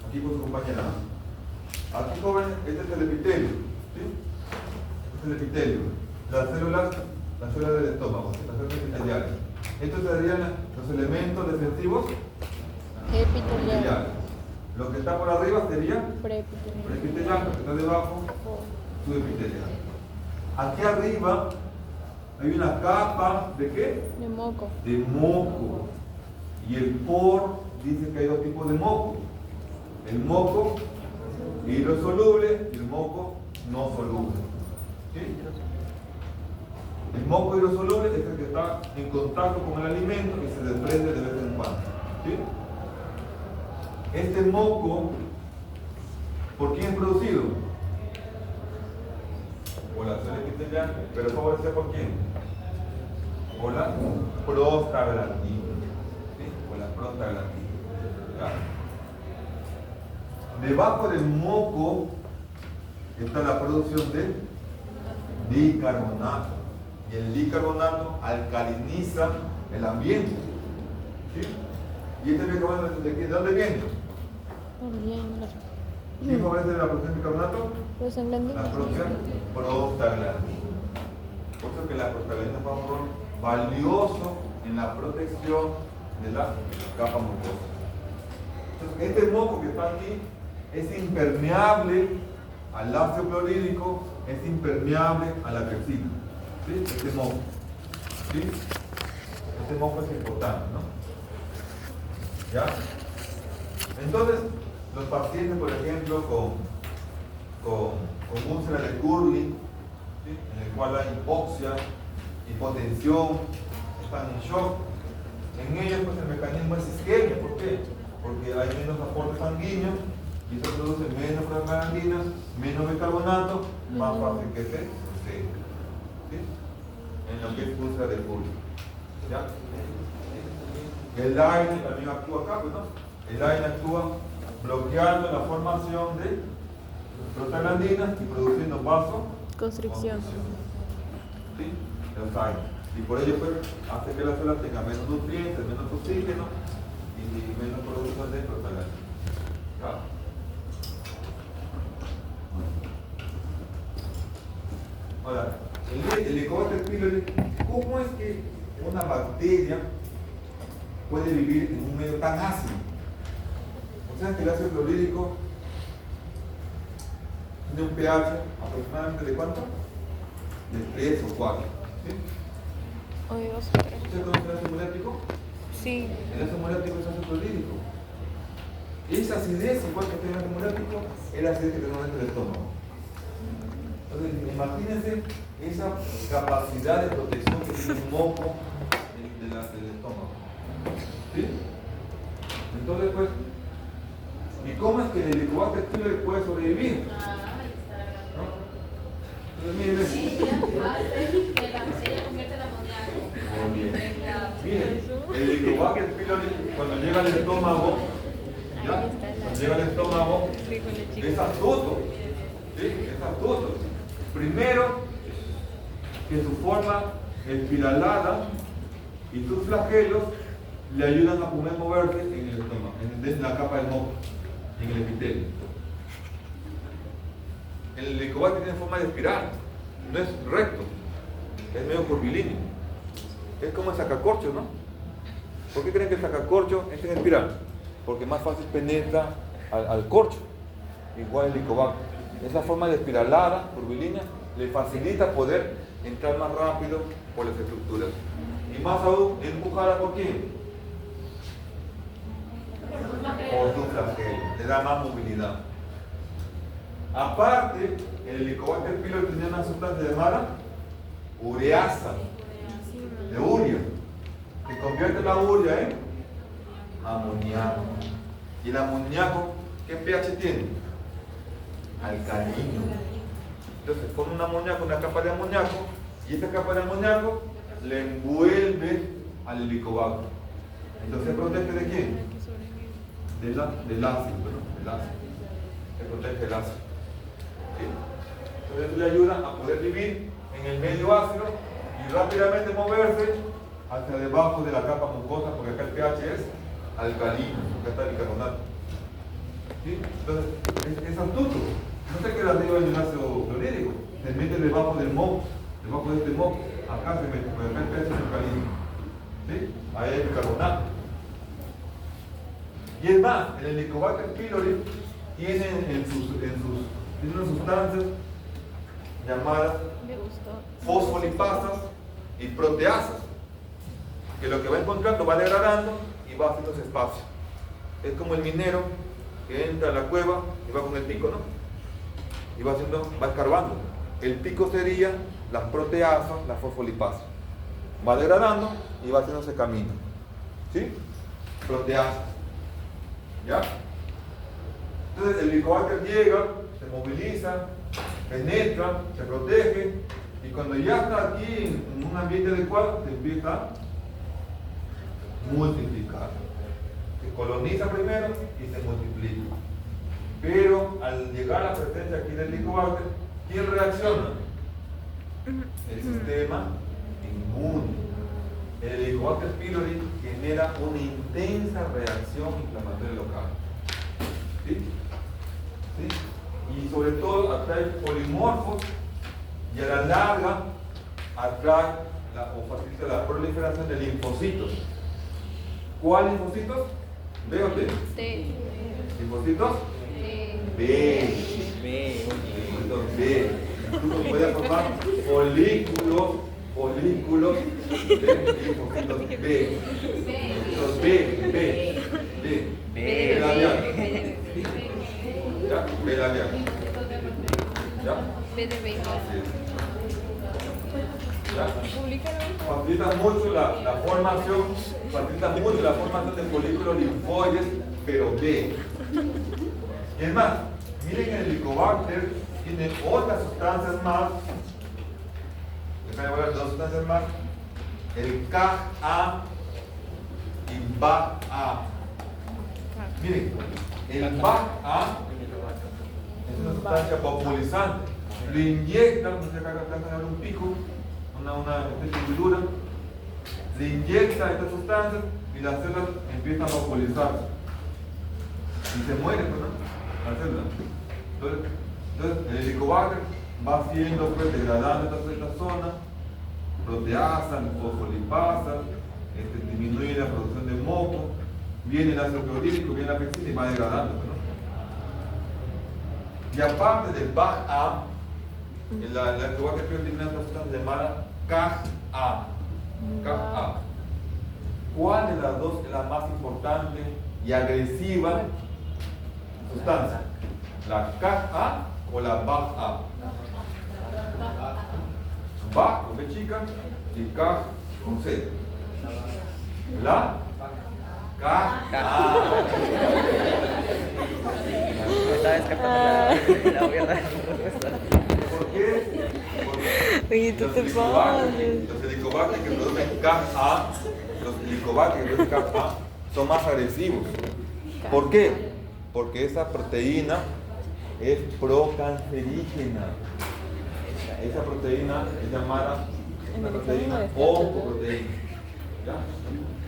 Aquí con su compañera. Aquí, jóvenes, este es el epitelio. ¿Sí? Este es el epitelio. Las células del estómago, las células epiteliales. Estos serían los elementos defensivos epiteliales. Lo que está por arriba sería preepitelial, lo que está debajo subepitelial. Aquí arriba hay una capa de ¿qué? De moco. De moco. Y el por dice que hay dos tipos de moco. El moco hidrosoluble y el moco no soluble. ¿Sí? El moco hidrosoluble es el que está en contacto con el alimento y se desprende de vez en cuando. ¿Sí? Este moco, ¿por quién es producido? Por la célula epitelial, pero favorece por quién? Por la prostaglandina. ¿Sí? Por la prostaglandina. ¿Ya? Debajo del moco está la producción de bicarbonato. Y el bicarbonato alcaliniza el ambiente. ¿Sí? ¿Y este bicarbonato de dónde viene? ¿Quién favorece la producción de bicarbonato? La producción prostaglandina. Por eso que la prostaglandina juega un rol valioso en la protección de la capa mucosa. Entonces, este moco que está aquí es impermeable al ácido clorhídrico, es impermeable a la pepsina. ¿Sí? Este moco. ¿Sí? Este moco es importante, ¿no? ¿Ya? Entonces, los pacientes, por ejemplo, con úlcera de Curly, ¿sí? En el cual hay hipoxia, hipotensión, están en shock, en ellos pues, el mecanismo es isquemia. ¿Por qué? Porque hay menos aporte sanguíneo y eso produce menos prostaglandinas, menos bicarbonato, más fácil que se procede. ¿Sí? En lo que es úlcera de Curly. ¿Ya? El AINE también actúa acá, pues, ¿no? El AINE actúa bloqueando la formación de prostaglandinas y produciendo vasoconstricción. ¿Sí? Los AINE. Y por ello pues, hace que la célula tenga menos nutrientes, menos oxígeno y menos producción de prostaglandina. ¿Ya? Ahora, el Helicobacter pylori, ¿cómo es que una bacteria puede vivir en un medio tan ácido? O sea que el ácido clorhídrico tiene un pH aproximadamente de ¿cuánto? De 3 o 4. ¿Sí? O de 2 o 3. ¿Usted conoce el ácido molético? Sí. El ácido molético es ácido clorhídrico. Esa acidez, igual que tiene el ácido molético, es la acidez que tenemos dentro del estómago. Entonces, imagínense esa capacidad de protección que tiene un moco del estómago. ¿Sí? Entonces, pues, ¿y cómo es que el Helicobacter pylori puede sobrevivir? ¿No? Entonces, miren, miren, el Helicobacter pylori cuando llega al estómago, ¿ya? Cuando llega al estómago, Es astuto. ¿Sí? Es astuto. Primero, que su forma espiralada y sus flagelos le ayudan a poder moverse en el estómago, en la capa del moco, en el epitelio. El helicobacter tiene forma de espiral, no es recto, es medio curvilíneo. Es como el sacacorcho, ¿no? ¿Por qué creen que el sacacorcho es en espiral? Porque más fácil penetra al corcho, igual el helicobacter. Esa forma de espiralada, curvilínea, le facilita poder entrar más rápido por las estructuras. Y más aún, empujada por quién? Por su flagelo, le da más movilidad. Aparte, el Helicobacter pylori tenía una sustancia llamada ureasa, de urea, que convierte la urea en amoníaco. Y el amoníaco, ¿qué pH tiene? Alcalino. Entonces, con un amoníaco, una capa de amoníaco, y esta capa de amoníaco le envuelve al helicobacter. Entonces, ¿se protege de quién? Del ácido, ¿no? Del ácido. Se protege del ácido. ¿Sí? Entonces, le ayuda a poder vivir en el medio ácido y rápidamente moverse hacia debajo de la capa mucosa, porque acá el pH es alcalino, acá está el bicarbonato. ¿Sí? Entonces, es astuto. No se queda arriba del ácido clorhídrico, se mete debajo del moco, debajo de este moco, acá se mete, porque acá el pH es alcalino. ¿Sí? Ahí hay bicarbonato. Y es más, el Helicobacter pylori tiene tiene unas sustancias llamadas fosfolipasas y proteasas, que lo que va encontrando va degradando y va haciéndose espacio. Es como el minero que entra a la cueva y va con el pico, ¿no? Y va escarbando. El pico sería las proteasas, las fosfolipasas. Va degradando y va haciéndose camino. ¿Sí? Proteasas. ¿Ya? Entonces el Helicobacter llega, se moviliza, penetra, se protege, y cuando ya está aquí en un ambiente adecuado, se empieza a multiplicar. Se coloniza primero y se multiplica. Pero al llegar a la presencia aquí del Helicobacter, ¿quién reacciona? El sistema inmune. El Helicobacter pylori genera una intensa reacción inflamatoria local. ¿Sí? ¿Sí? Y sobre todo atrae polimorfos y a la larga atrae o facilita la proliferación de linfocitos. ¿Cuáles linfocitos? ¿B o T? T. ¿Linfocitos? B. Linfocitos B. Incluso puede formar folículos de linfocitos B. Linfocitos B. B labial. ¿Ya? B labial. ¿Ya? B de B. Así es. ¿Ya? Públicalo. Facilita mucho la formación de folículos linfoides, pero B. Y es más, miren, el Helicobacter tiene otras sustancias más. Déjame hablar de dos sustancias más. El Ka y Ba-A. Miren, el Ba-A es una sustancia populizante. Lo inyectan, no sé, acá hay un pico, una tendidura, le inyecta estas sustancias y las células empiezan a populizarse. Y se muere, pues, ¿no? La célula. Entonces, el Helicobacter va siendo, pues, degradando esta zona, proteasa, fosfolipasa, disminuye la producción de moco, viene el ácido clorhídrico, viene la pexina y va degradando, ¿no? Y aparte del BAC-A, el Helicobacter pylori tiene una sustancia llamada CAG-A. CAG-A. ¿Cuál de las dos es la más importante y agresiva sustancia? ¿La CAG-A o la BAC-A? BAC con B chica y CAG con C. La CAG-A. Estaba escapando la verdad. ¿Por qué? Porque Oye, tú los te helicobacter, pases. los helicobacter que producen CAG-A, los helicobacter que producen CAG-A son más agresivos. ¿Por qué? Porque esa proteína es procancerígena. Esa proteína es llamada una proteína oncoproteína. ¿Ya?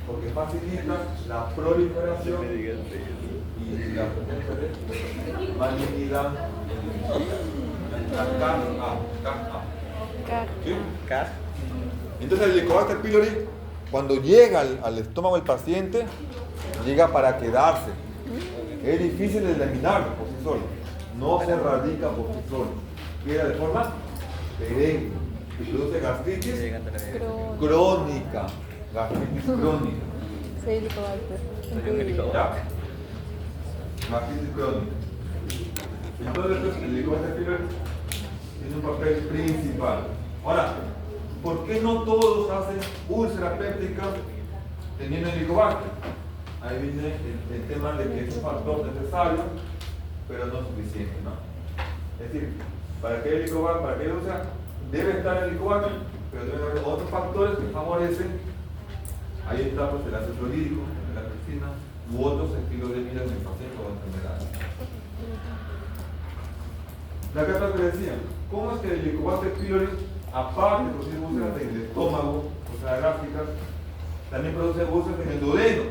Porque facilita la proliferación y la malignidad. La Ka. ¿Sí? Entonces el Helicobacter pylori, cuando llega al estómago del paciente, llega para quedarse. Es difícil de eliminarlo por sí solo. No se radica por sí solo. Queda de forma perenne. Y produce gastritis crónica. Gastritis crónica. Sí, Helicobacter. ¿Ya? Gastritis crónica. Entonces el Helicobacter pylori tiene un papel principal. Ahora, ¿por qué no todos hacen úlcera péptica teniendo Helicobacter? Ahí viene el tema de que es un factor necesario, pero no suficiente, ¿no? Es decir, para que haya Helicobacter, para que haya úlcera, debe estar el Helicobacter, pero deben haber otros factores que favorecen. Ahí está pues, el ácido clorhídrico, la pepsina, u otros estilos de vida en el paciente o enfermedades. La carta que decía, ¿cómo es que el Helicobacter pylori, aparte de producir úlceras en el estómago, úlceras gástricas, también produce úlceras en el duodeno?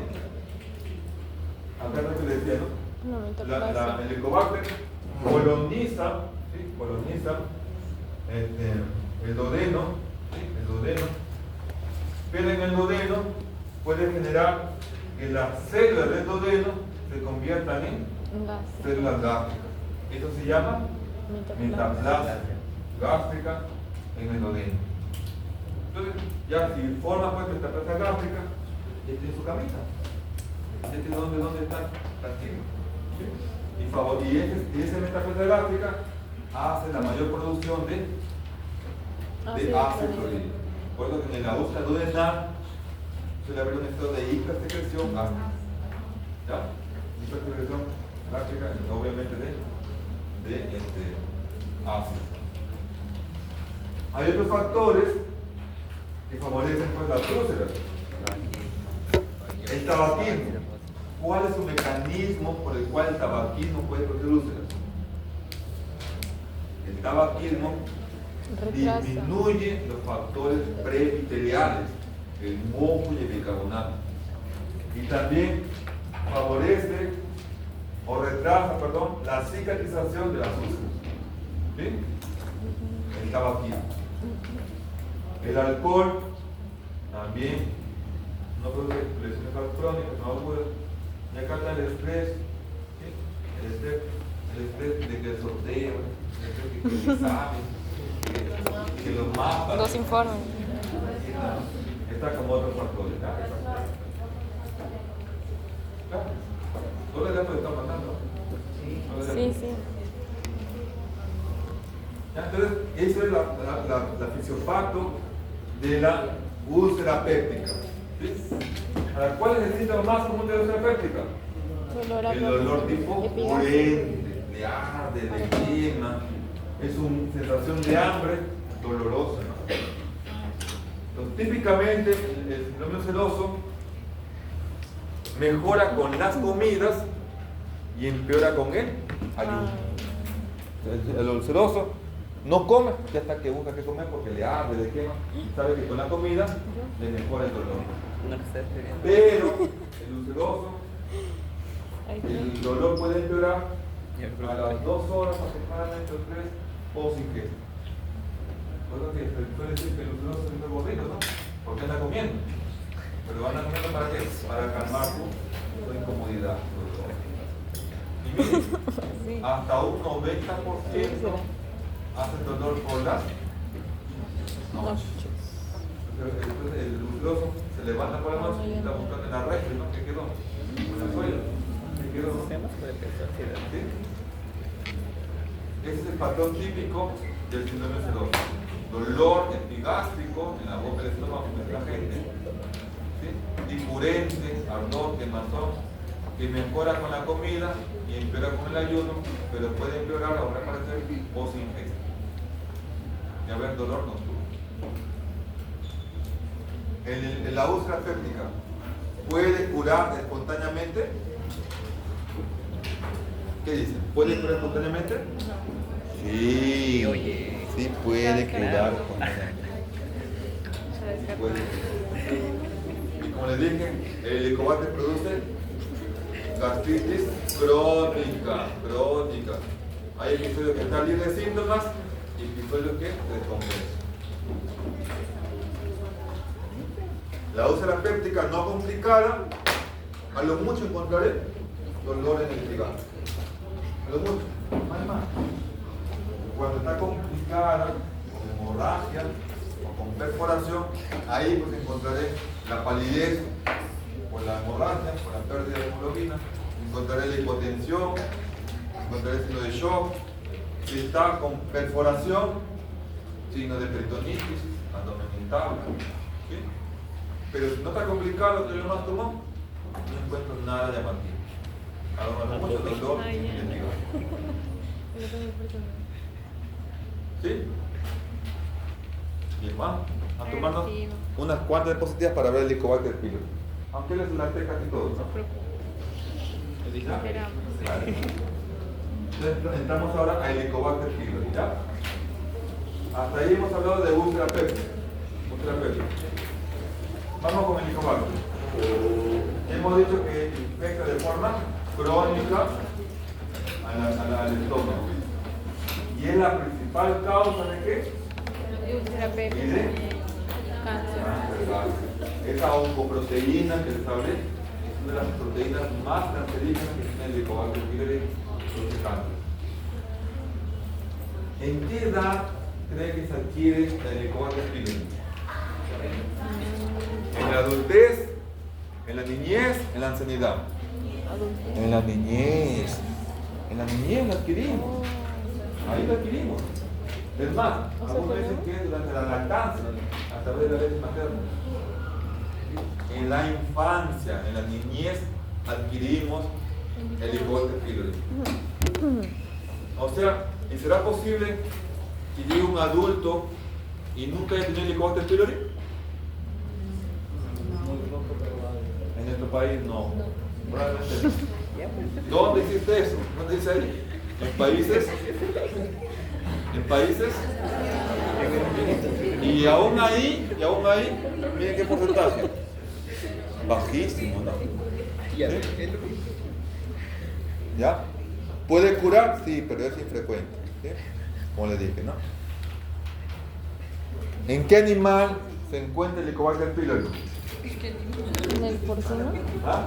Acá que le decía, ¿no? El Helicobacter coloniza, ¿sí? Coloniza el duodeno, ¿sí? El duodeno, pero en el duodeno puede generar que las células del duodeno se conviertan en células gástricas. Eso se llama metaplasia gástrica en el duodeno. Entonces, ya si forma pues metaplasia gástrica, ya tiene su camita. Ya tiene dónde está tranquilo. ¿Sí? Y esa metaplasia gástrica hace la mayor producción de ácido clorhídrico. Por eso que en la úlcera duodenal suele haber un estado de hipersecreción gástrica. ¿Ya? Hipersecreción gástrica, obviamente de ácido. Hay otros factores que favorecen pues, las úlceras. El tabaquismo. ¿Cuál es su mecanismo por el cual el tabaquismo puede producir úlceras? El tabaquismo disminuye los factores preepiteliales, el moco y el bicarbonato. Y también favorece o retrasa, la cicatrización de las úlceras. ¿Sí? El tabaquismo. El alcohol también no produce lesiones crónicas, no agudas. Y acá está el estrés, ¿sí? El estrés de que el sorteo, el estrés de que el examen, que los mapas. Los informes. Está como otros factores. ¿Todo el dato está pasando? Sí. Entonces, eso es la fisiopacto de la úlcera péptica. ¿Sí? ¿Cuál es el síntoma más común de la úlcera péptica? El dolor tipo urente, le arde, le quema, es una sensación de hambre dolorosa. Entonces, típicamente el síndrome ulceroso mejora con las comidas y empeora con el ayuno. El ulceroso no come, ya está que busca que comer porque le arde, le quema, sabe que con la comida le mejora el dolor. Pero el ulceroso, el dolor puede empeorar a las 2 horas aproximadamente o 3 post ingesta. Por lo que se suele decir que el ulceroso es muy gordito, ¿no? Porque anda comiendo. Pero anda comiendo ¿para qué? Para calmar su incomodidad. Y miren, hasta un 90% hace dolor por las noches. Entonces el ulceroso se levanta por la noche y está buscando en la red, ¿no? ¿Qué quedó? Una suela. ¿Qué quedó? ¿Sí? Ese es el patrón típico del síndrome ulceroso. Dolor epigástrico en la boca del estómago de la gente, ¿sí? Dipurente, ardor, quemazón, que mejora con la comida y empeora con el ayuno, pero puede empeorar ahora para hacer post ingesta y haber dolor nocturno. La úlcera péptica puede curar espontáneamente. ¿Qué dicen? ¿Puede curar espontáneamente? Sí, Oye. sí puede curar espontáneamente. Puede. Y como les dije, el helicobacter produce gastritis crónica. Hay episodios que están libres de síntomas y episodios que descompensan. La úlcera péptica no complicada, a lo mucho encontraré dolor en el hígado. A lo mucho, más. Cuando está complicada, con hemorragia o con perforación, ahí pues encontraré la palidez por la hemorragia, por la pérdida de hemoglobina, encontraré la hipotensión, encontraré signo de shock. Si está con perforación, signo de peritonitis, abdomen irritable. ¿Sí? Pero si no está complicado, que yo no tomo, no encuentro nada llamativo. A lo mucho dolor en el hígado. ¿Sí? Bien, vamos a tomarnos unas cuantas diapositivas para ver el Helicobacter pylori. Aunque les laté casi todo, ¿no? ¿Ya? Vale. Entonces entramos ahora a Helicobacter pylori, ¿ya? Hasta ahí hemos hablado de úlcera péptica. Vamos con el Helicobacter. Hemos dicho que infecta de forma crónica al estómago. ¿Y es la principal causa de qué? Terapéutico. ¿Y de? Cáncer. Esa oncoproteína que les hablé es una de las proteínas más cancerígenas que tiene el Helicobacter pylori, produce cáncer. ¿En qué edad cree que se adquiere el Helicobacter pylori? ¿En la adultez? ¿En la niñez? ¿En la ancianidad? En la niñez. En la niñez lo adquirimos. Ahí lo adquirimos. Es más, algunos dicen que durante la lactancia, a través de la leche materna. En la infancia, en la niñez, adquirimos el Helicobacter pylori. O sea, ¿y será posible que llegue un adulto y nunca haya tenido Helicobacter pylori? En nuestro país no. Probablemente no. ¿Dónde existe eso? ¿Dónde dice ahí? ¿En países? ¿En países? Y aún ahí, miren qué porcentaje. Bajísimo, ¿no? ¿Sí? ¿Ya? ¿Puede curar? Sí, pero es infrecuente. ¿Sí? Como les dije, ¿no? ¿En qué animal se encuentra el Helicobacter pylori? ¿En el porcino? ¿Ah?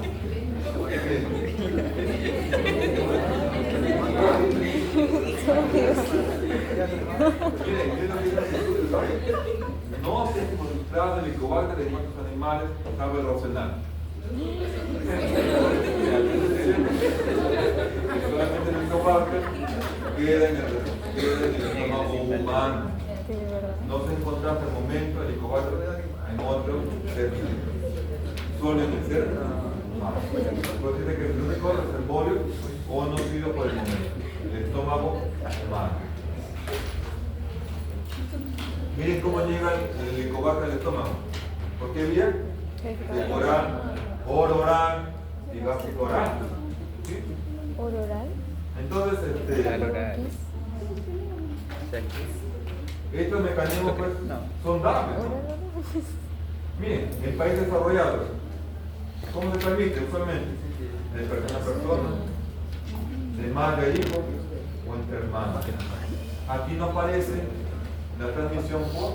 No se ha encontrado el Helicobacter en otros animales, salvo el rosenal. Solamente el Helicobacter queda en el estómago humano. Sí, verdad. No se encontró hasta el momento el Helicobacter en otro ser vivo. Solo en el ser humano. Puede decir que el único reservorio conocido por el momento, el estómago humano. Miren cómo llega el Helicobacter al estómago. ¿Por qué vía? Oral, oral y gástrico oral. ¿Sí? ¿Oral? Entonces, estos mecanismos pues, son dables, ¿no? Miren, en países desarrollados, ¿cómo se transmite usualmente? De persona a persona, de madre a hijo o entre hermanos. Aquí no aparece la transmisión por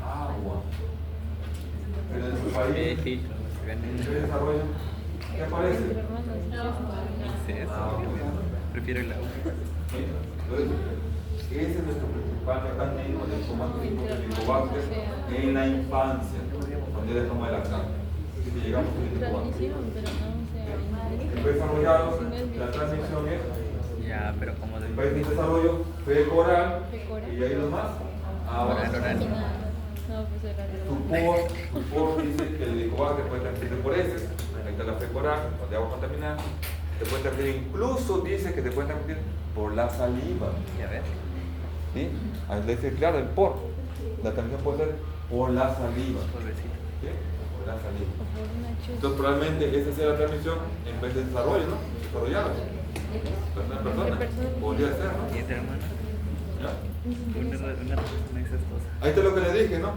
agua. Pero en su país, en el desarrollo, ¿qué aparece? Prefiero el agua. Entonces, ese es nuestro principal mecanismo de combate del Helicobacter en la infancia, cuando ya dejamos de lactar. Si llegamos al Helicobacter. En países desarrollados, la transmisión es Ya, pero como de en países de desarrollo, fecoral, y ahí los más, oral. Tupor dice que el Helicobacter puede transmitirse por heces, ahí está la fecoral, o de agua contaminada. Te puede transmitir, incluso dice que te puede transmitir por la saliva. Ya ves. ¿Sí? Ahí le dice claro, el por. La transmisión puede ser por la saliva. Pobrecito. ¿Sí? Por la saliva. Entonces probablemente esa sea la transmisión en vez de desarrollo, ¿no? Desarrollado. Persona en persona. Podría ser, ¿no? Y entre hermanos, ¿Ya? una persona incestuosa. Ahí está lo que le dije, ¿no?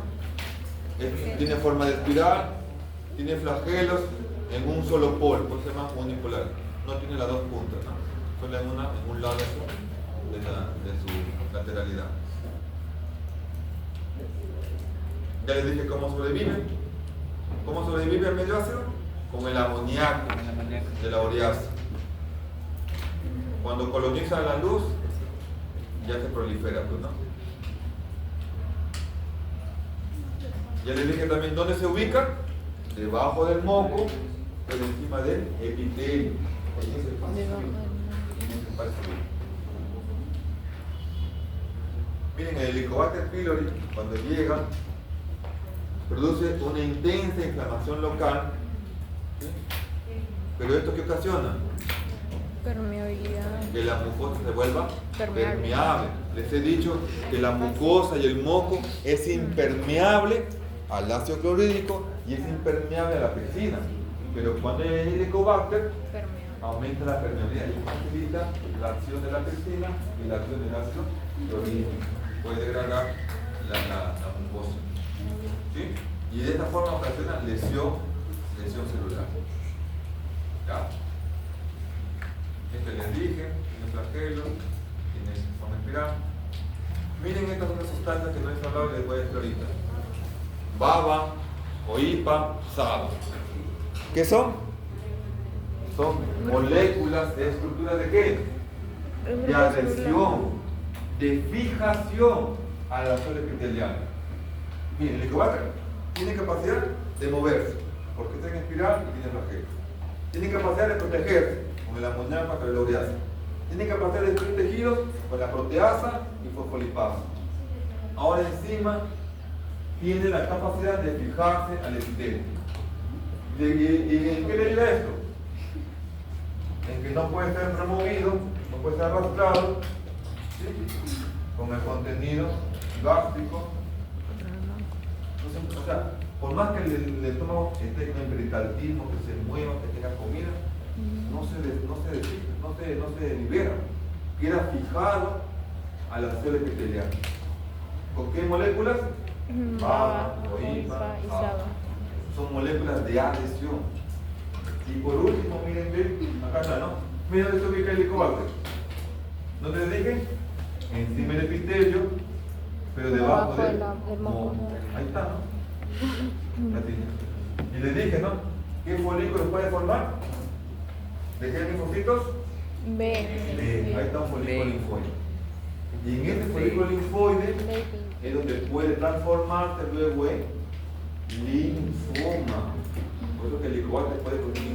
Tiene forma de espiral, tiene flagelos en un solo polo, por eso se llama unipolar. No tiene las dos puntas, ¿no? Solo en un lado de su lateralidad. Ya les dije cómo sobrevive. ¿Cómo sobrevive el medio ácido? Con el amoníaco de la ureasa. Cuando coloniza la luz, ya se prolifera, pues, ¿no? Ya les dije también dónde se ubica, debajo del moco, pero encima del epitelio. Ahí es el paso. Miren, el Helicobacter pylori, cuando llega, produce una intensa inflamación local, ¿sí? Pero ¿esto qué ocasiona? Permeabilidad. Que la mucosa se vuelva Permeable. permeable. Les he dicho que la mucosa y el moco es impermeable al ácido clorhídrico y es impermeable a la pectina. Pero cuando hay Helicobacter, Permeable. aumenta la permeabilidad y facilita la acción de la pectina y la acción del ácido clorhídrico. Puede degradar la mucosa. ¿Sí? Y de esta forma ocasiona lesión celular. ¿Ya? Les dije, tiene flagelo, tiene forma espiral. Miren estas otras sustancias que no he hablado y les voy a decir ahorita. Baba, OIPA, SABA. ¿Qué son? Son moléculas de estructura de qué? De adhesión, de fijación a la zona epitelial. Miren, el Helicobacter tiene capacidad de moverse, porque está en espiral y tiene flagelo. Tiene capacidad de protegerse con el amoníaco contra la ureasa. Tiene capacidad de destruir tejidos con la proteasa y fosfolipasa. Ahora encima tiene la capacidad de fijarse al epitelio. ¿Y en qué le ayuda esto? En que no puede ser removido, no puede ser arrastrado, ¿sí? Con el contenido gástrico. Entonces, o sea, por más que el estómago esté con peristaltismo, que se mueva, que tenga comida, no se libera, queda fijado a la célula epitelial. ¿Con qué moléculas? Baba, OIPA, y SABA. SABA. Son moléculas de adhesión. Y por último, miren, acá está, ¿no? Miren dónde se ubica el Helicobacter. ¿Dónde les dije? Encima del epitelio, pero debajo del moco. Ahí está, ¿no? Así. Y les dije, ¿no? ¿Qué folículos puede formar? ¿De qué linfocitos? B. Ahí está un folículo linfoide. Y en este folículo linfoide es donde puede transformarse luego en linfoma. Por eso que el Helicobacter puede producir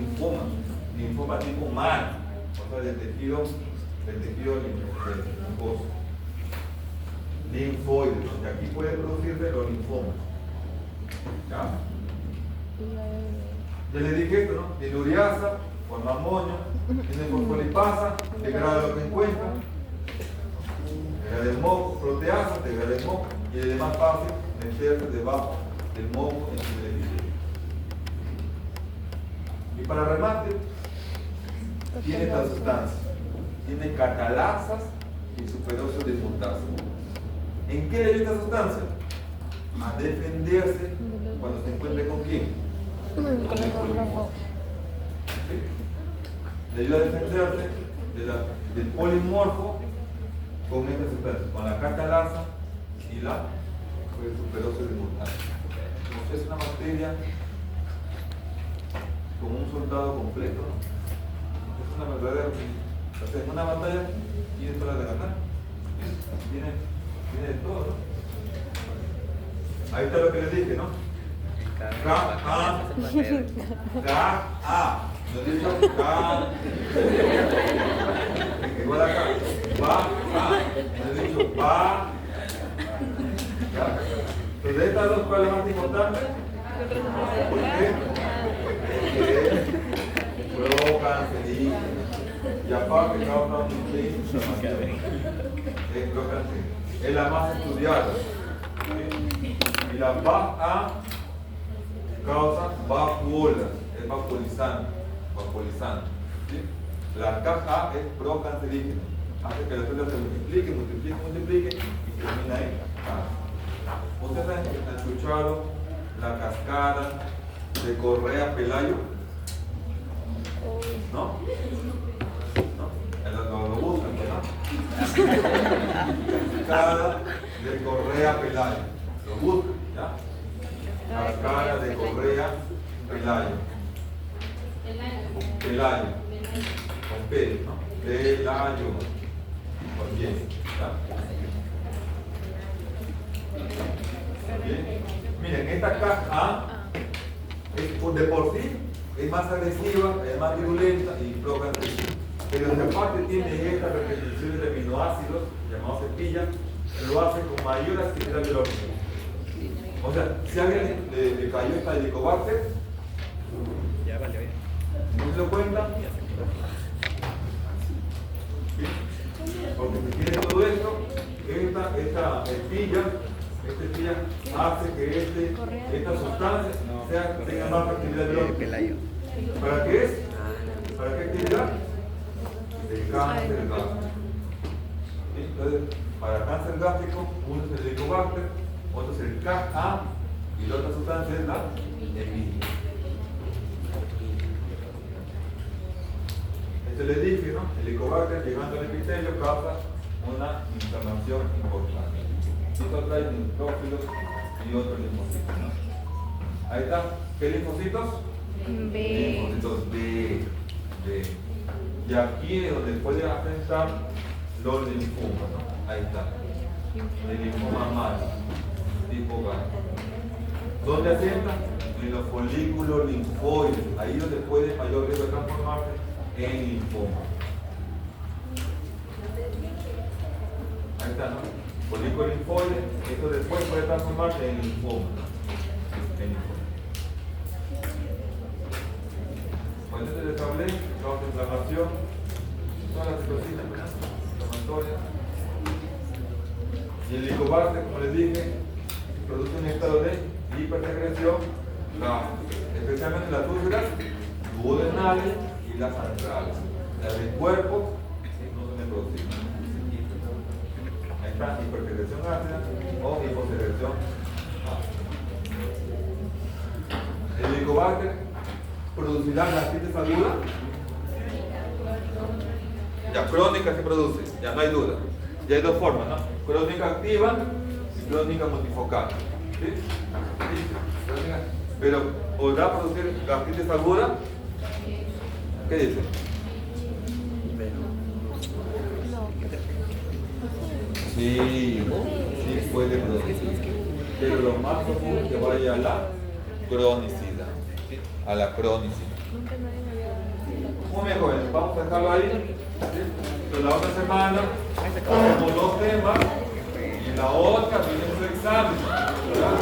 linfoma tipo mal, o sea, del tejido linfoso. Linfoide, y aquí puede producirse los linfomas. ¿Ya? Ya les dije esto, ¿no? Tiene ureasa, forma amonio, tiene fosfolipasa, degrada lo que encuentra, degrada el moco, proteasa, degrada el moco, y es más fácil meterse debajo del moco en el epitelio. Y para remate, tiene esta sustancia, tiene catalasas y superóxido de mutasa. ¿En qué le ayuda esta sustancia? A defenderse cuando se encuentre con quién. Con el polimorfo. ¿Sí? Le ayuda a defenderse del polimorfo con esta sustancia, con la catalasa y la superóxido de mutasa. Es una materia como un soldado completo, ¿no? Es una verdadera. O sea, en una batalla tienes todas las de ganar. Tiene de todo, ¿no? Ahí está lo que les dije, ¿no? K-A. K-A. ¿No he dicho? K. Igual acá. Va-A. ¿No he dicho? Va. Entonces, de estas dos, ¿cuál es la más importante? ¿Por qué? Porque procancerígeno. Y aparte causa un inflamación. Es procancerígeno. Es la más estudiada. ¿Sí? Y la VA causa vacuolas, es vaporizante. ¿Sí? La caja es procancerígena. Hace que las células se multipliquen y termina en cáncer. ¿Ustedes han escuchado la cascada de Correa Pelayo? ¿No? Lo buscan, ¿no? Cascada de Correa Pelayo. Lo buscan, ¿ya? Cascada de Correa Pelayo. Pelayo. Con P, ¿no? Pelayo. Con Y, ¿ya? Bien. Miren, esta caja de por sí es más agresiva, es más virulenta y procancerígena. Pero si aparte tiene esta repetición de aminoácidos, llamados cepillas, lo hace con mayor actividad biológica. O sea, si a alguien le cayó esta helicobacter, Ya vale, oye. ¿no se lo cuenta? ¿Sí? Porque si tiene todo esto, esta espilla hace que esta sustancia tenga más actividad biológica. Pelayo. ¿Para qué es? ¿Para qué actividad? El cáncer gástrico. ¿Sí? Entonces, para cáncer gástrico, uno es el helicobacter, otro es el Ka y la otra sustancia es la epidemia. Este le dije, ¿no? El helicobacter llegando al epitelio causa una inflamación importante. Esto trae neutrófilos y otros linfocitos, ¿no? Ahí está. ¿Qué linfocitos? Linfocitos B. Y aquí es donde puede afectar los linfomas, ¿no? Ahí está. El linfoma mal, tipo G. ¿Dónde asienta? En los folículos linfoides. Ahí es donde puede mayor riesgo de transformarse en linfoma. Ahí está, ¿no? Folículo linfoide, esto después puede transformarse en linfoma. En linfoma. Bueno, entonces les hablé, causa inflamación, todas las citocinas inflamatorias. Y el helicobacter, como les dije, produce un estado de hipersecreción gástrica, especialmente las úlceras duodenales y las antrales. Las del cuerpo no son neprocitas. Ahí está, hipersecreción ácida o hiposecreción ácida. El helicobacter producirá gastritis aguda. Ya, crónica se produce, ya no hay duda. Ya hay dos formas, ¿no? Crónica activa y crónica multifocal. ¿Sí? ¿Sí? Pero, ¿podrá producir gastritis aguda? ¿Qué dice? Sí, sí puede producir. Pero lo más común es que vaya a la cronicidad. ¿Sí? A la cronicidad. Muy bien, jóvenes, vamos a dejarlo ahí. ¿Sí? Pero la otra semana hacemos dos temas y en la otra viene su examen. ¿Verdad?